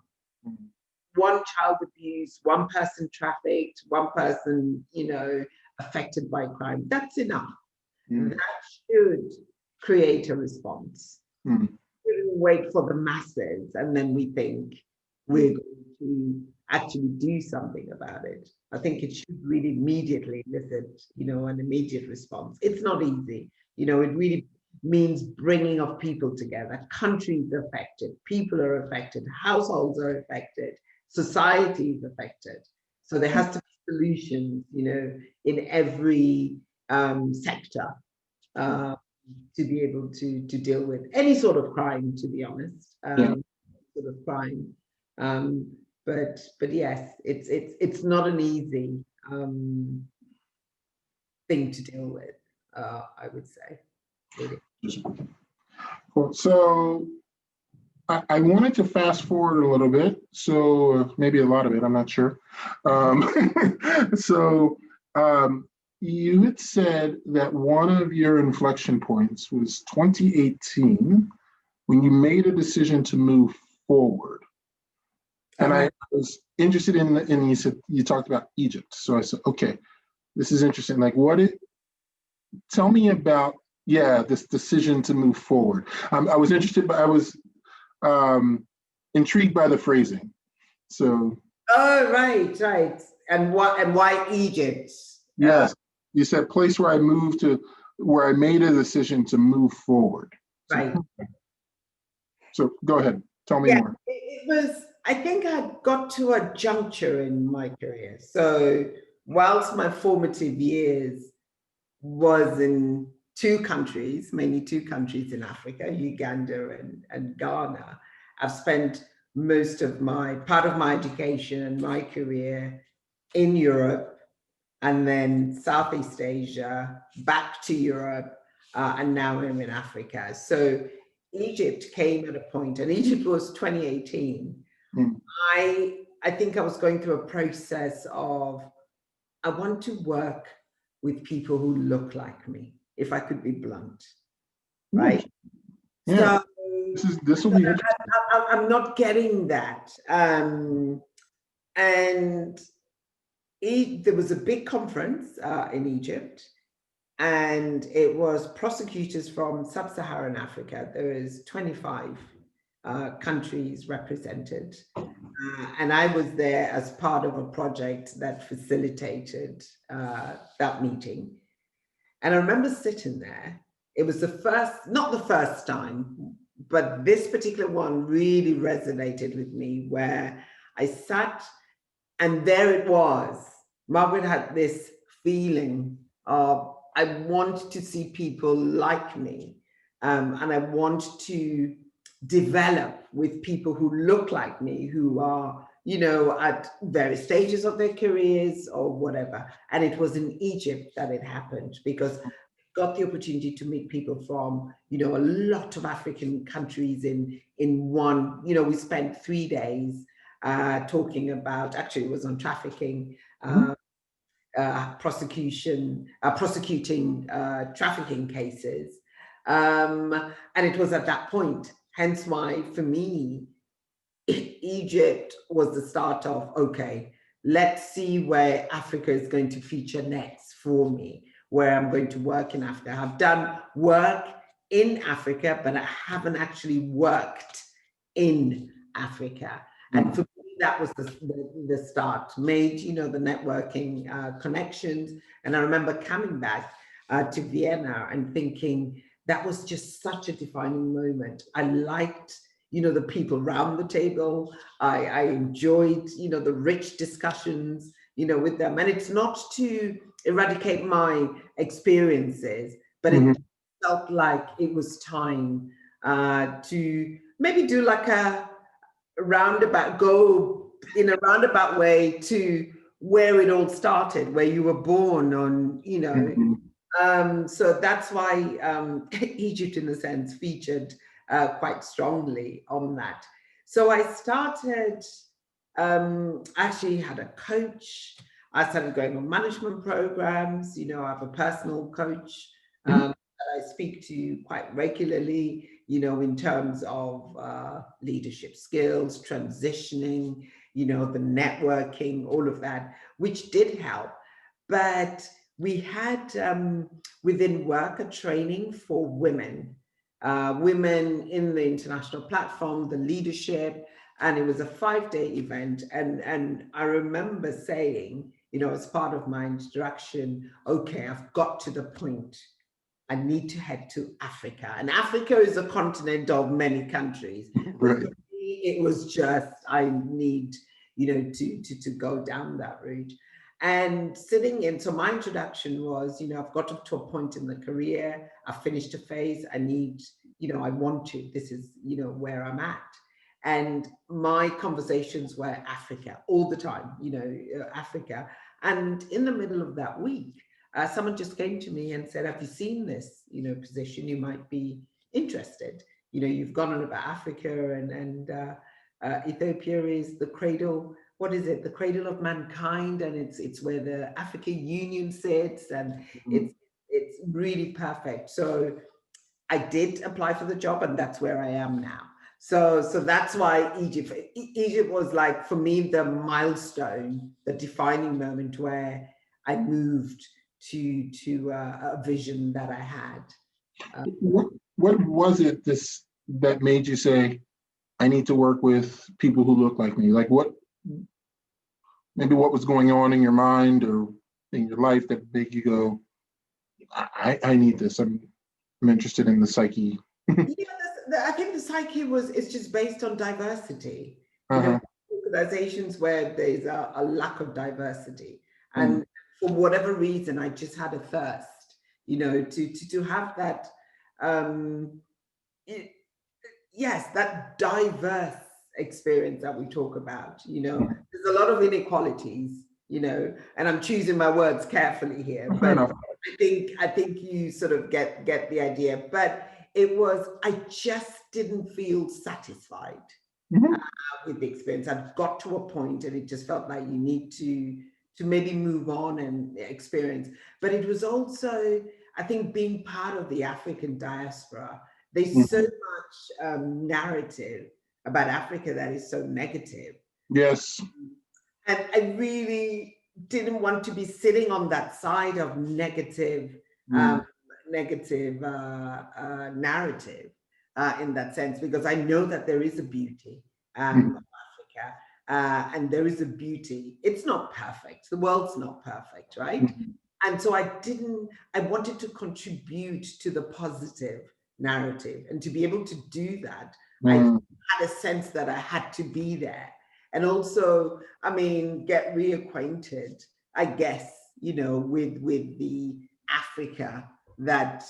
Speaker 2: child abused, one person trafficked, one person, affected by crime. That's enough. That should create a response. We shouldn't wait for the masses and then we think we're going to actually do something about it. I think it should really immediately elicit, an immediate response. It's not easy. It really means bringing of people together. Countries are affected, people are affected, households are affected, society is affected. So there has to be solutions, in every sector to be able to deal with any sort of crime, to be honest, sort of crime. But yes, it's not an easy thing to deal with, I would say. Really.
Speaker 1: Cool. So I wanted to fast forward a little bit, so maybe a lot of it, I'm not sure. You had said that one of your inflection points was 2018 when you made a decision to move forward. And I was interested in you said you talked about Egypt. So I said, okay, this is interesting. Like, tell me about, this decision to move forward. I was interested, but I was intrigued by the phrasing. So.
Speaker 2: Oh, right. And why Egypt?
Speaker 1: Yes, you said place where I made a decision to move forward.
Speaker 2: Right.
Speaker 1: So go ahead, tell me more.
Speaker 2: It was, I think I got to a juncture in my career. So whilst my formative years was in mainly two countries in Africa, Uganda and Ghana, I've spent part of my education and my career in Europe, and then Southeast Asia, back to Europe, and now I'm in Africa. So Egypt came at a point, and Egypt was 2018. I think I was going through a process of, I want to work with people who look like me, if I could be blunt, right?
Speaker 1: Yeah. So this will be interesting.
Speaker 2: I'm not getting that. And there was a big conference in Egypt, and it was prosecutors from sub-Saharan Africa. There is 25 countries represented. And I was there as part of a project that facilitated that meeting. And I remember sitting there. It was not the first time, but this particular one really resonated with me, where I sat and there it was. Margaret had this feeling of, I want to see people like me, and I want to develop with people who look like me, who are, at various stages of their careers or whatever. And it was in Egypt that it happened, because I got the opportunity to meet people from, a lot of African countries in one, we spent 3 days talking about, actually it was on trafficking, prosecuting trafficking cases. And it was at that point, hence why for me, Egypt was the start of, okay, let's see where Africa is going to feature next for me, where I'm going to work in Africa. I've done work in Africa, but I haven't actually worked in Africa. And for me, that was the start, made, the networking connections. And I remember coming back to Vienna and thinking that was just such a defining moment. I liked, the people around the table. I enjoyed, the rich discussions, with them. And it's not to eradicate my experiences, but it felt like it was time to maybe do like a roundabout, go in a roundabout way to where it all started, where you were born on, so that's why Egypt, in a sense, featured quite strongly on that. So I started, actually had a coach. I started going on management programs. I have a personal coach that I speak to quite regularly, in terms of leadership skills, transitioning, the networking, all of that, which did help. But we had within work a training for women in the international platform, the leadership, and it was a 5-day event. And I remember saying, as part of my introduction, okay, I've got to the point, I need to head to Africa. And Africa is a continent of many countries. Right. For me, it was just, I need, to go down that route. And sitting in, so my introduction was, I've got to a point in the career, I've finished a phase, I need, I want to, this is, where I'm at. And my conversations were Africa all the time, Africa. And in the middle of that week, someone just came to me and said, have you seen this, position? You might be interested. You've gone on about Africa and Ethiopia is the cradle. What is it? The cradle of mankind, and it's where the African Union sits, and it's really perfect. So I did apply for the job, and that's where I am now. So that's why Egypt was like, for me, the milestone, the defining moment where I moved to a vision that I had.
Speaker 1: What was it that made you say, I need to work with people who look like me? Like maybe what was going on in your mind or in your life that made you go, I need this. I'm interested in the psyche.
Speaker 2: I think the psyche it's just based on diversity. Organizations where there's a lack of diversity, and for whatever reason, I just had a thirst, to have that. Yes, that diverse experience that we talk about. There's a lot of inequalities, and I'm choosing my words carefully here, but I think you sort of get the idea. But I just didn't feel satisfied with the experience. I'd got to a point and it just felt like you need to maybe move on and experience. But it was also, I think, being part of the African diaspora, there's so much narrative about Africa that is so negative.
Speaker 1: Yes.
Speaker 2: And I really didn't want to be sitting on that side of negative narrative in that sense, because I know that there is a beauty of Africa, and there is a beauty. It's not perfect. The world's not perfect, right? And so I wanted to contribute to the positive narrative, and to be able to do that, I had a sense that I had to be there. And also, get reacquainted, I guess, with the Africa that,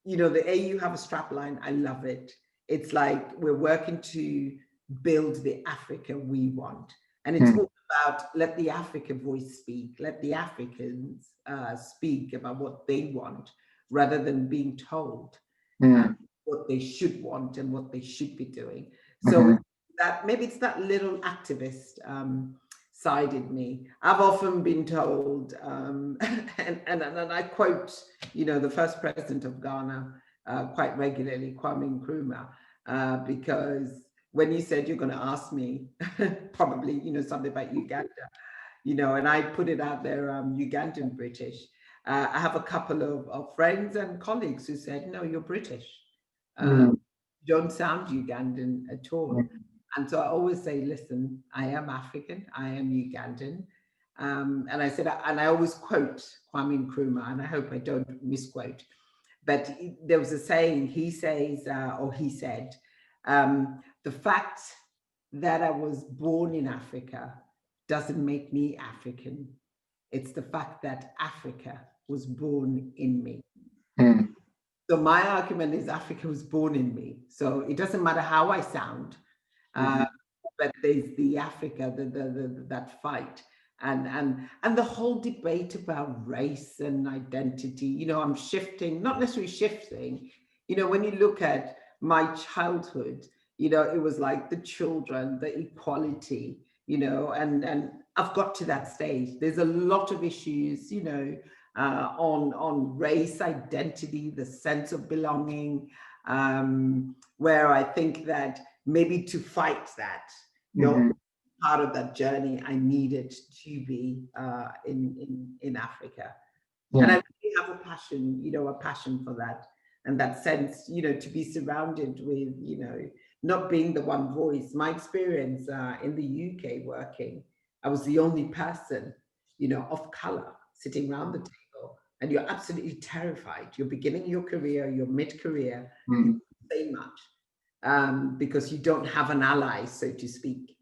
Speaker 2: the AU have a strapline. I love it. It's like we're working to build the Africa we want. And it's all about let the Africa voice speak, let the Africans speak about what they want, rather than being told what they should want and what they should be doing. So that maybe it's that little activist side in me. I've often been told, and I quote, the first president of Ghana quite regularly, Kwame Nkrumah, because when you said you're going to ask me, probably, something about Uganda, and I put it out there, Ugandan British. I have a couple of friends and colleagues who said, no, you're British. You don't sound Ugandan at all. And so I always say, listen, I am African, I am Ugandan. And I said, and I always quote Kwame Nkrumah, and I hope I don't misquote, but there was a saying, he says, or he said, the fact that I was born in Africa doesn't make me African. It's the fact that Africa was born in me. So my argument is Africa was born in me. So it doesn't matter how I sound, but there's the Africa, that fight. And the whole debate about race and identity, I'm shifting, not necessarily shifting, when you look at my childhood, it was like the children, the equality, and I've got to that stage. There's a lot of issues, on race, identity, the sense of belonging, where I think that maybe to fight that, part of that journey, I needed to be in Africa. And I really have a passion for that. And that sense, to be surrounded with, not being the one voice. My experience in the UK working, I was the only person, of color sitting around the table, and you're absolutely terrified. You're beginning your career, you're mid-career, you don't say much because you don't have an ally, so to speak,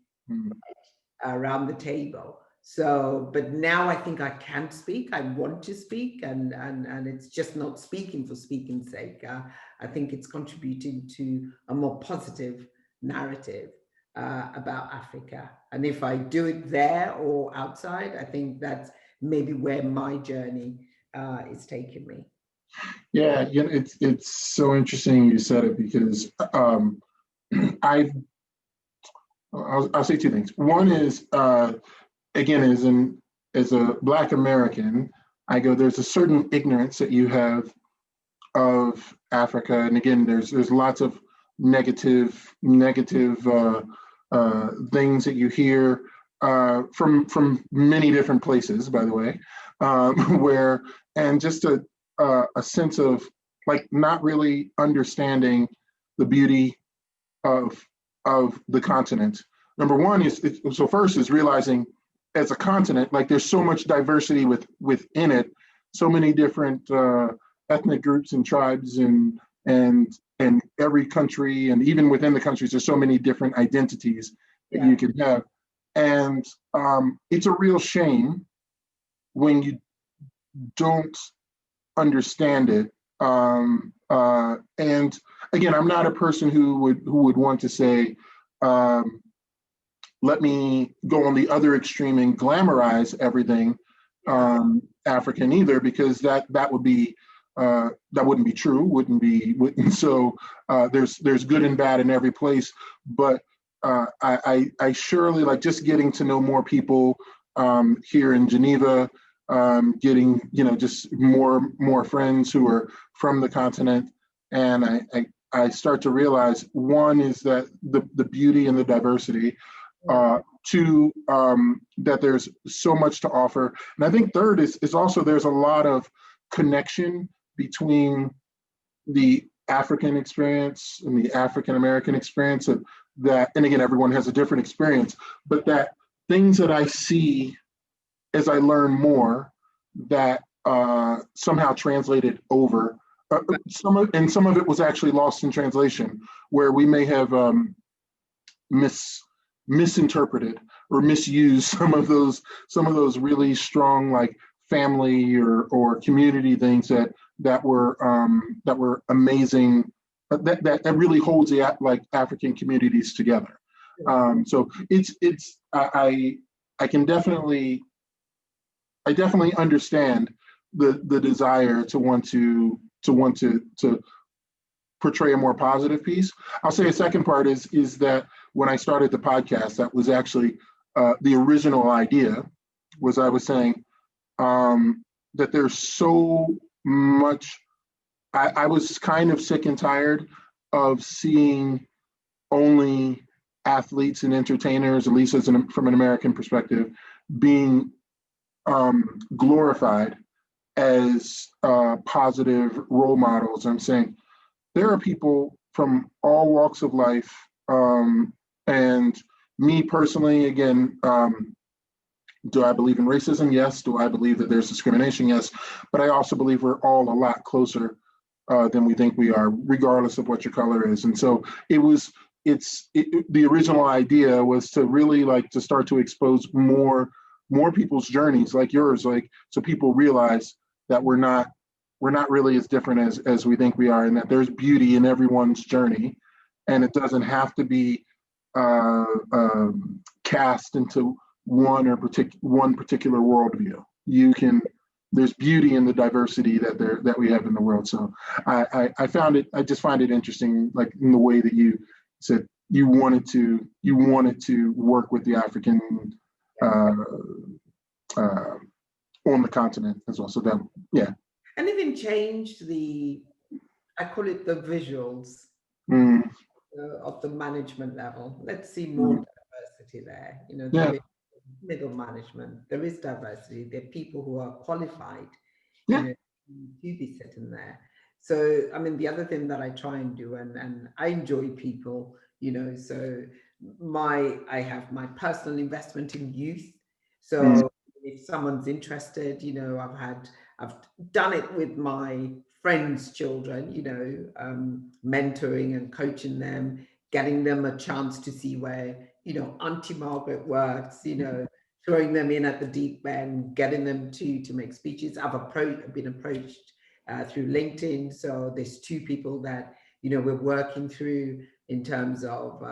Speaker 2: around the table. So, but now I think I can speak. I want to speak, and it's just not speaking for speaking's sake. I think it's contributing to a more positive narrative about Africa. And if I do it there or outside, I think that's maybe where my journey is taking me.
Speaker 1: Yeah, it's so interesting you said it because I've I'll say two things. One is again, as a Black American, I go, there's a certain ignorance that you have of Africa, and again, there's lots of negative things that you hear from many different places, by the way, where and just a sense of like not really understanding the beauty of the continent. Number one is so first is realizing as a continent, like there's so much diversity within it, so many different ethnic groups and tribes and every country, and even within the countries, there's so many different identities that you can have, and it's a real shame when you don't understand it. And again, I'm not a person who would want to say, let me go on the other extreme and glamorize everything African either, because that would be that wouldn't be true. Wouldn't so there's good and bad in every place, but I surely like just getting to know more people here in Geneva, getting just more friends who are from the continent, and I start to realize one is that the beauty and the diversity. Two, that there's so much to offer, and I think third is also there's a lot of connection between the African experience and the African American experience of that, and again, everyone has a different experience, but that things that I see as I learn more that somehow translated over. Some of it was actually lost in translation, where we may have misinterpreted or misused some of those really strong like family or community things that were amazing, that really holds the like African communities together. So I can definitely understand the desire to want to portray a more positive piece. I'll say a second part is that when I started the podcast, that was actually the original idea. Was I was saying that there's so much. I was kind of sick and tired of seeing only athletes and entertainers, at least from an American perspective, being glorified as positive role models. I'm saying there are people from all walks of life, and me personally, again, do I believe in racism? Yes. Do I believe that there's discrimination? Yes. But I also believe we're all a lot closer than we think we are, regardless of what your color is. And so the original idea was to really like to start to expose more people's journeys like yours, like so people realize that we're not really as different as we think we are, and that there's beauty in everyone's journey, and it doesn't have to be cast into one particular worldview. There's beauty in the diversity that we have in the world. So I just find it interesting, like in the way that you said you wanted to work with the African on the continent as well. So that, yeah.
Speaker 2: Anything changed I call it the visuals of the management level? Let's see more diversity there. There is middle management, there is diversity, there are people who are qualified to be sitting there. So, I mean, the other thing that I try and do, and I enjoy people, so I have my personal investment in youth. So if someone's interested, I've done it with my friends' children, mentoring and coaching them, getting them a chance to see where, Auntie Margaret works, throwing them in at the deep end, getting them to make speeches. I've been approached through LinkedIn. So there's two people that, we're working through in terms of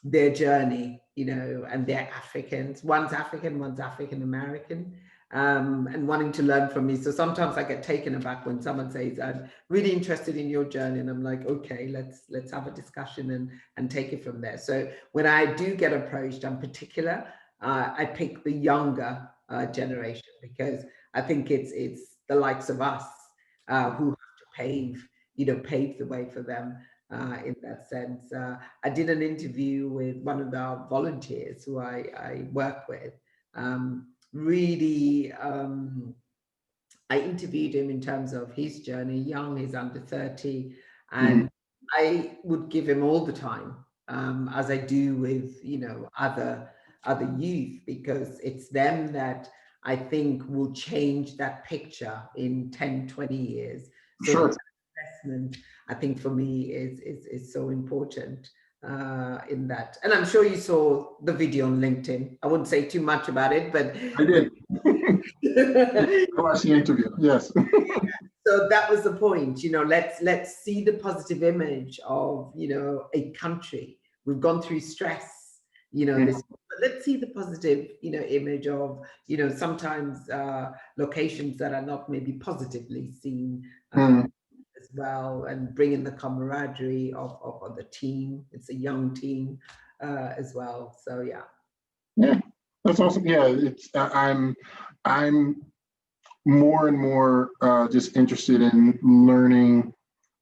Speaker 2: their journey, and they're Africans. One's African, one's African American, and wanting to learn from me. So sometimes I get taken aback when someone says, I'm really interested in your journey. And I'm like, okay, let's have a discussion and take it from there. So when I do get approached, I'm particular. I pick the younger generation, because I think it's the likes of us who have to pave the way for them in that sense. I did an interview with one of our volunteers who I work with. I interviewed him in terms of his journey. Young, he's under 30, and I would give him all the time, as I do with other youth, because it's them that I think will change that picture in 10, 20 years. So
Speaker 1: Sure.
Speaker 2: the investment, I think, for me is so important in that. And I'm sure you saw the video on LinkedIn. I wouldn't say too much about it, but
Speaker 1: I did. I watched the interview. Yes.
Speaker 2: So that was the point. Let's see the positive image of a country. We've gone through stress. But let's see the positive image of sometimes locations that are not maybe positively seen as well, and bringing the camaraderie of the team. It's a young team as well. So
Speaker 1: Yeah, that's awesome. Yeah, I'm more and more just interested in learning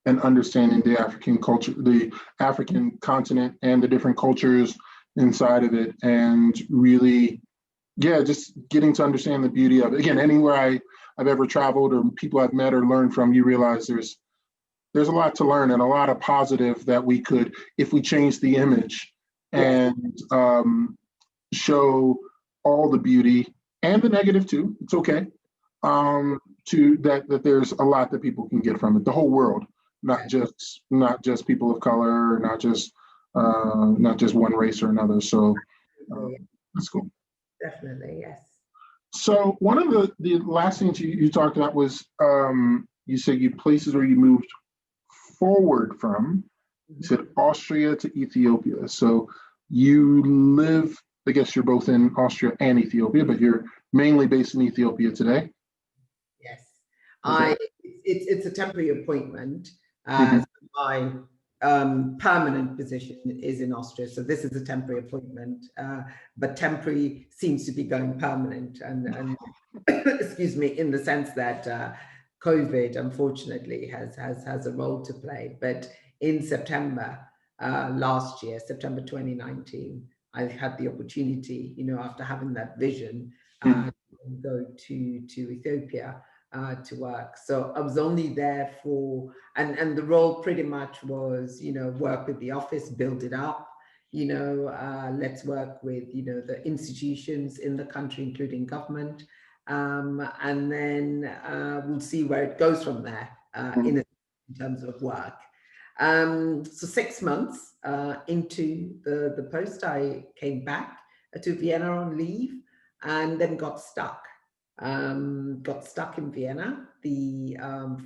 Speaker 1: and understanding the African culture, the African continent, and the different cultures inside of it, and really, just getting to understand the beauty of it. Again, anywhere I've ever traveled, or people I've met or learned from, you realize there's a lot to learn, and a lot of positive that we could, if we change the image and show all the beauty and the negative too. It's okay. To that there's a lot that people can get from it. The whole world, not just people of color, not just one race or another. So that's cool.
Speaker 2: Definitely, yes.
Speaker 1: So one of the last things you talked about was you said places where you moved forward from. You said Austria to Ethiopia. So you live, I guess you're both in Austria and Ethiopia, but you're mainly based in Ethiopia today.
Speaker 2: Yes.
Speaker 1: Okay.
Speaker 2: It's a temporary appointment. My permanent position is in Austria. So this is a temporary appointment, but temporary seems to be going permanent. And excuse me, in the sense that COVID, unfortunately, has a role to play. But in September last year, September 2019, I had the opportunity, after having that vision, to go to Ethiopia to work. So I was only there and the role pretty much was, work with the office, build it up, let's work with, the institutions in the country, including government. And then we'll see where it goes from there in terms of work. So 6 months into the post, I came back to Vienna on leave, and then got stuck. In Vienna. The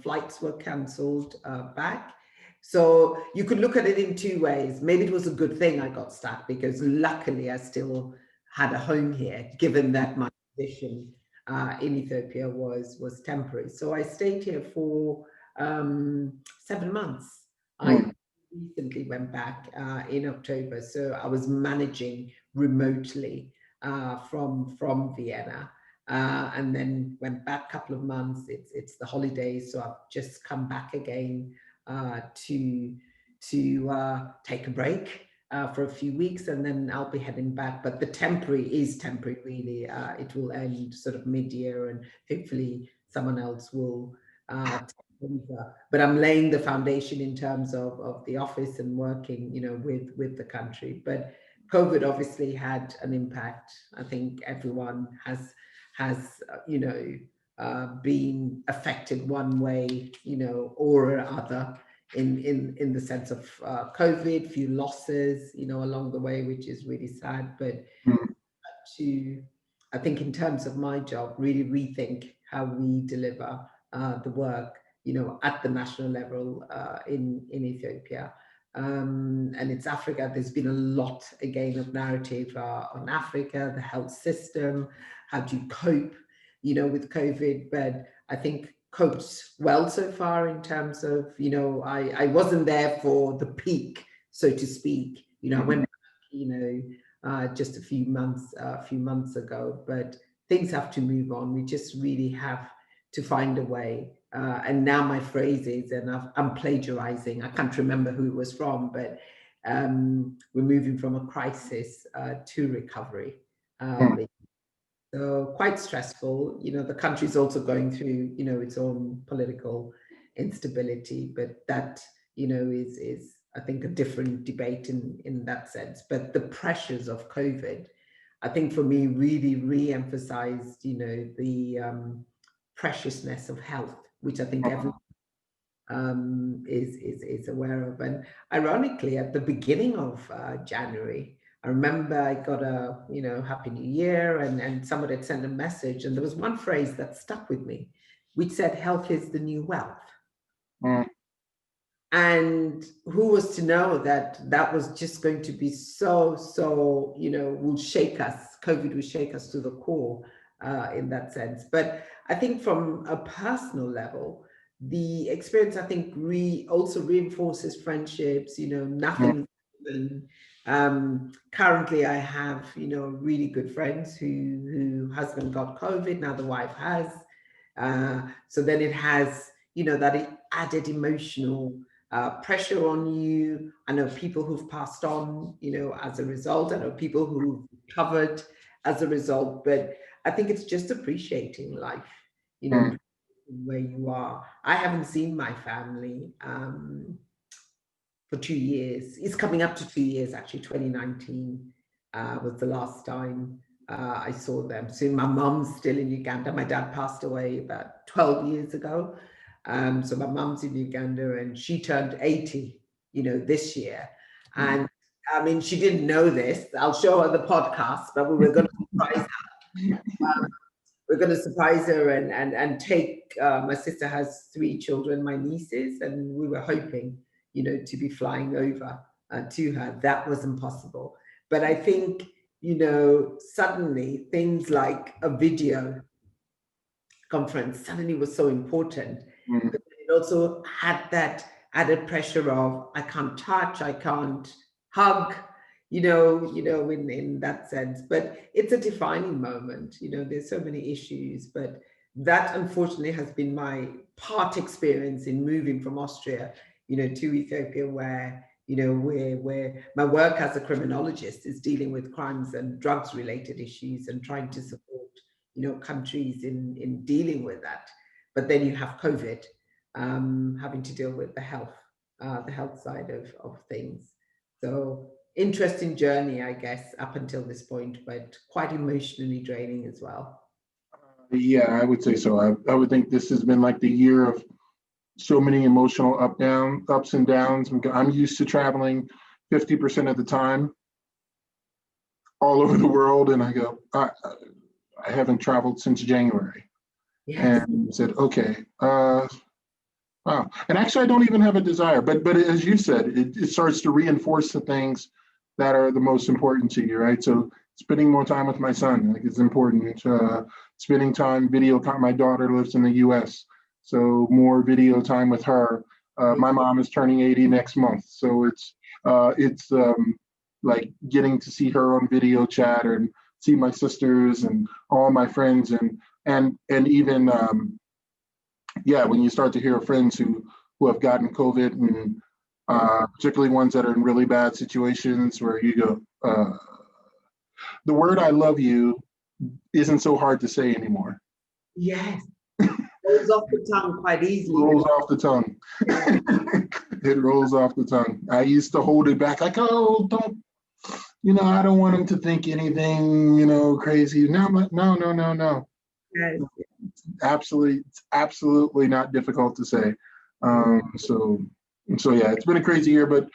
Speaker 2: flights were cancelled back. So you could look at it in two ways. Maybe it was a good thing I got stuck, because luckily I still had a home here, given that my position in Ethiopia was temporary. So I stayed here for 7 months. I recently went back in October. So I was managing remotely from Vienna. And then went back a couple of months. It's the holidays, so I've just come back again to take a break for a few weeks, and then I'll be heading back. But the temporary is temporary, really. It will end sort of mid-year, and hopefully someone else will take over. But I'm laying the foundation in terms of the office and working, with the country. But COVID obviously had an impact. I think everyone has been affected one way, or other in the sense of COVID, few losses, along the way, which is really sad. But to I think in terms of my job, really rethink how we deliver the work, at the national level in Ethiopia. And it's Africa. There's been a lot, again, of narrative on Africa, the health system, how do you cope, with COVID. But I think coped well so far in terms of, I wasn't there for the peak, so to speak. I went back, just a few months ago, but things have to move on. We just really have to find a way. And now my phrase is, and I'm plagiarizing, I can't remember who it was from, but we're moving from a crisis to recovery. So quite stressful. The country's also going through, its own political instability, but that, is I think a different debate in that sense. But the pressures of COVID, I think for me, really re-emphasized, the preciousness of health, which I think everyone is aware of. And ironically, at the beginning of January, I remember I got a, Happy New Year, and somebody had sent a message, and there was one phrase that stuck with me, which said, "Health is the new wealth." And who was to know that that was just going to be so, will shake us. COVID will shake us to the core in that sense. But I think from a personal level, the experience, I think, also reinforces friendships, nothing. Currently, I have, really good friends who husband got COVID, now the wife has. So then it has, that added emotional pressure on you. I know people who've passed on, as a result. I know people who've recovered as a result. But I think it's just appreciating life, where you are. I haven't seen my family for 2 years. It's coming up to 2 years, actually. 2019 was the last time I saw them. So my mom's still in Uganda. My dad passed away about 12 years ago. So my mom's in Uganda, and she turned 80, this year. And I mean, she didn't know this. I'll show her the podcast, but we were going to surprise her. We're going to surprise her and take, my sister has 3 children, my nieces, and we were hoping, to be flying over to her. That wasn't possible. But I think, suddenly things like a video conference suddenly was so important. But it also had that added pressure of, I can't touch, I can't hug, in that sense. But it's a defining moment. There's so many issues, but that unfortunately has been my part experience in moving from Austria, to Ethiopia, where, where my work as a criminologist is dealing with crimes and drugs related issues and trying to support, countries in dealing with that. But then you have COVID, having to deal with the health side of things. So interesting journey, I guess, up until this point, but quite emotionally draining as well.
Speaker 1: Yeah, I would say so. I would think this has been like the year of so many emotional ups and downs. I'm used to traveling 50% of the time all over the world, and I go, I haven't traveled since January. Yes. And said, okay, wow. And actually, I don't even have a desire, but as you said, it starts to reinforce the things that are the most important to you, right? So spending more time with my son, like, it's important. Spending time, video time. My daughter lives in the U.S., so more video time with her. My mom is turning 80 next month, so it's like getting to see her on video chat and see my sisters and all my friends, and even when you start to hear friends who have gotten COVID, and particularly ones that are in really bad situations, where you go, the word "I love you" isn't so hard to say anymore.
Speaker 2: Yes. Rolls off the tongue quite easily.
Speaker 1: Rolls off the tongue. It rolls off the tongue. I used to hold it back, like, oh, don't, I don't want him to think anything, crazy. No.
Speaker 2: Yes.
Speaker 1: It's absolutely not difficult to say. So yeah, it's been a crazy year, but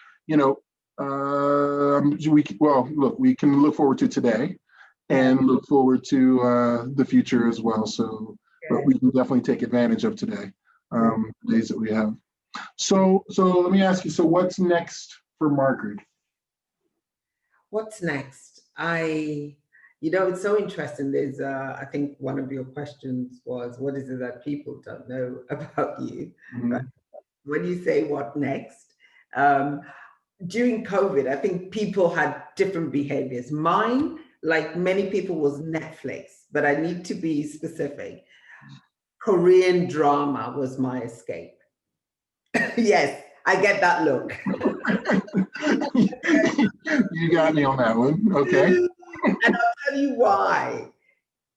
Speaker 1: we can look forward to today. and look forward to the future as well. So, but we can definitely take advantage of today, the days that we have. So let me ask you. So, what's next for Margaret?
Speaker 2: What's next? It's so interesting. There's, I think one of your questions was, what is it that people don't know about you?
Speaker 1: Mm-hmm.
Speaker 2: Right? When you say what next, during COVID, I think people had different behaviors. Mine, like many people, was Netflix, but I need to be specific. Korean drama was my escape. Yes, I get that look.
Speaker 1: You got me on that one. Okay.
Speaker 2: And I'll tell you why.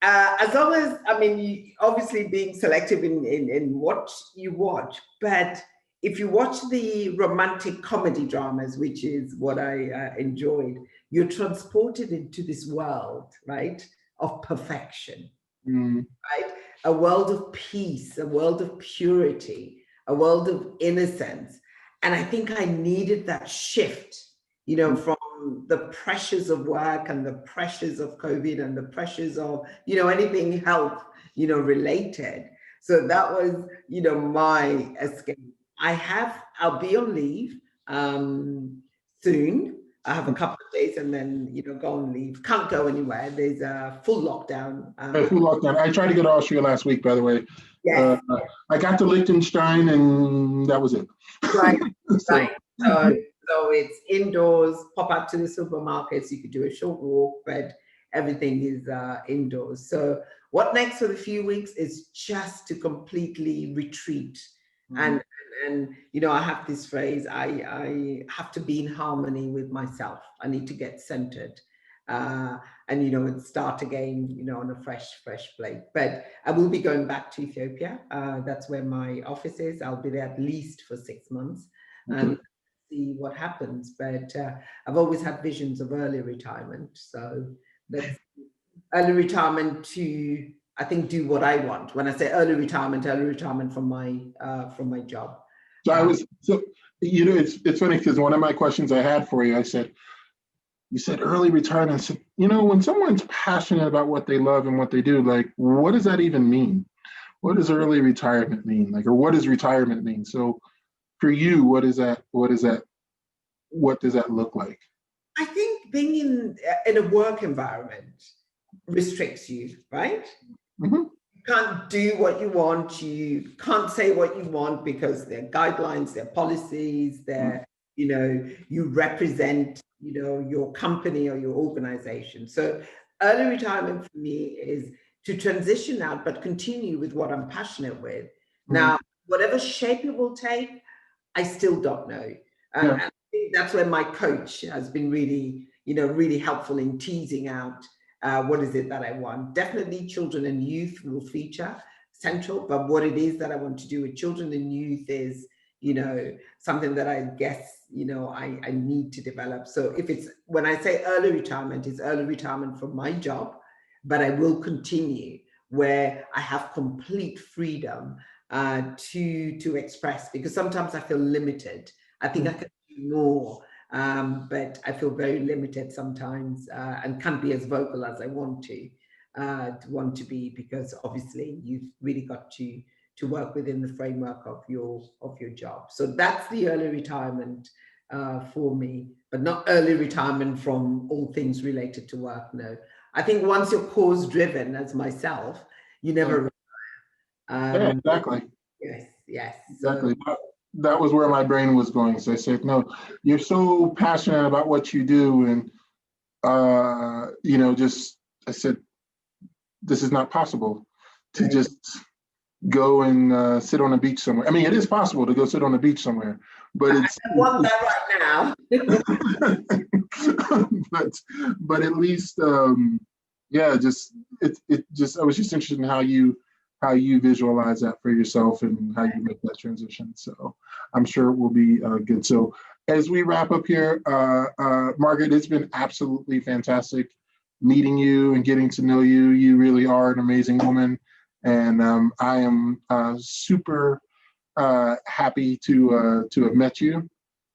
Speaker 2: As long as, I mean, you, obviously being selective in what you watch, but if you watch the romantic comedy dramas, which is what I enjoyed, you're transported into this world, right, of perfection, right? A world of peace, a world of purity, a world of innocence. And I think I needed that shift, from the pressures of work and the pressures of COVID and the pressures of, anything health, related. So that was, my escape. I'll be on leave soon. I have a couple of days and then, go on leave. Can't go anywhere. There's a full lockdown.
Speaker 1: Full lockdown. I tried to go to Austria last week, by the way.
Speaker 2: Yes.
Speaker 1: I got to Liechtenstein and that was it.
Speaker 2: Right, right. So it's indoors, pop out to the supermarkets. You could do a short walk, but everything is indoors. So what next for the few weeks is just to completely retreat. And I have this phrase, I have to be in harmony with myself. I need to get centered. And start again, on a fresh plate. But I will be going back to Ethiopia. That's where my office is. I'll be there at least for 6 months and see what happens. But I've always had visions of early retirement. So that's early retirement to, I think, do what I want. When I say early retirement from my job.
Speaker 1: So it's funny because one of my questions I had for you, you said early retirement. So, when someone's passionate about what they love and what they do, like, what does that even mean? What does early retirement mean? Like, or what does retirement mean? So for you, what is that? What does that look like?
Speaker 2: I think being in a work environment restricts you, right?
Speaker 1: Mm-hmm.
Speaker 2: You can't do what you want. You can't say what you want because there are guidelines, there are policies, you represent, your company or your organization. So early retirement for me is to transition out, but continue with what I'm passionate with. Now, whatever shape it will take, I still don't know. And I think that's where my coach has been really, really helpful in teasing out what is it that I want. Definitely children and youth will feature central, but what it is that I want to do with children and youth is, something that I guess, I need to develop. So when I say early retirement, it's early retirement from my job, but I will continue where I have complete freedom to express, because sometimes I feel limited. I think I can do more, but I feel very limited sometimes and can't be as vocal as I want to be, because obviously you've really got to work within the framework of your job. So that's the early retirement for me, but not early retirement from all things related to work. No, I think once you're cause driven as myself, you never
Speaker 1: yeah, exactly.
Speaker 2: Yes.
Speaker 1: Exactly. That was where my brain was going. So I said, no, you're so passionate about what you do. And, I said, this is not possible to just go and sit on a beach somewhere. I mean, it is possible to go sit on a beach somewhere, but I
Speaker 2: want that right
Speaker 1: now. but at least, I was just interested in how you visualize that for yourself and how you make that transition. So I'm sure it will be good. So as we wrap up here, Margaret, it's been absolutely fantastic meeting you and getting to know you. You really are an amazing woman. And I am super happy to have met you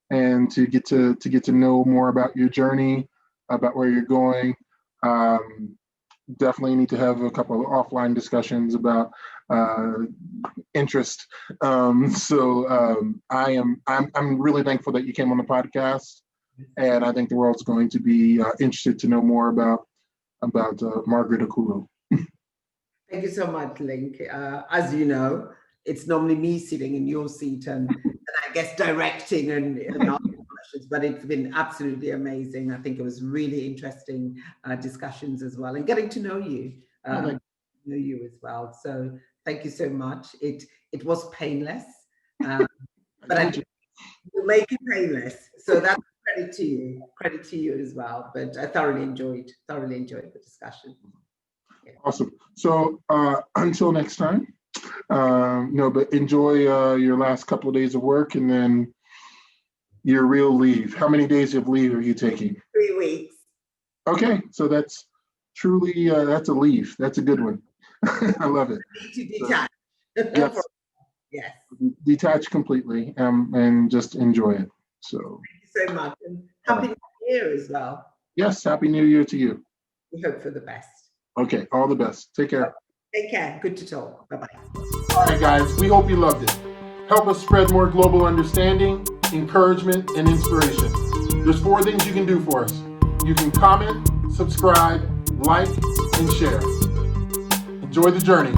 Speaker 1: and to get to know more about your journey, about where you're going. definitely need to have a couple of offline discussions about interest. I'm really thankful that you came on the podcast, and I think the world's going to be interested to know more about Margaret Akullo.
Speaker 2: Thank you so much, Link. As you know, it's normally me sitting in your seat and I guess directing and asking questions, but it's been absolutely amazing. I think it was really interesting discussions as well, and getting to know you, know you as well. So thank you so much. It was painless, but I think you'll make it painless. So that's credit to you as well. But I thoroughly enjoyed the discussion. Yeah.
Speaker 1: Awesome. So until next time, but enjoy your last couple of days of work and then your real leave. How many days of leave are you taking?
Speaker 2: 3 weeks.
Speaker 1: Okay, so that's truly that's a leave. That's a good one. I love it.
Speaker 2: To detach.
Speaker 1: Yes.
Speaker 2: Yes.
Speaker 1: Detach completely and just enjoy it. So
Speaker 2: thank you so much. And Happy New Year as well.
Speaker 1: Yes, Happy New Year to you.
Speaker 2: We hope for the best.
Speaker 1: Okay, all the best. Take care.
Speaker 2: Take care. Good to talk. Bye-bye.
Speaker 1: All right, guys, we hope you loved it. Help us spread more global understanding, encouragement, and inspiration. There's 4 things you can do for us. You can comment, subscribe, like, and share. Enjoy the journey.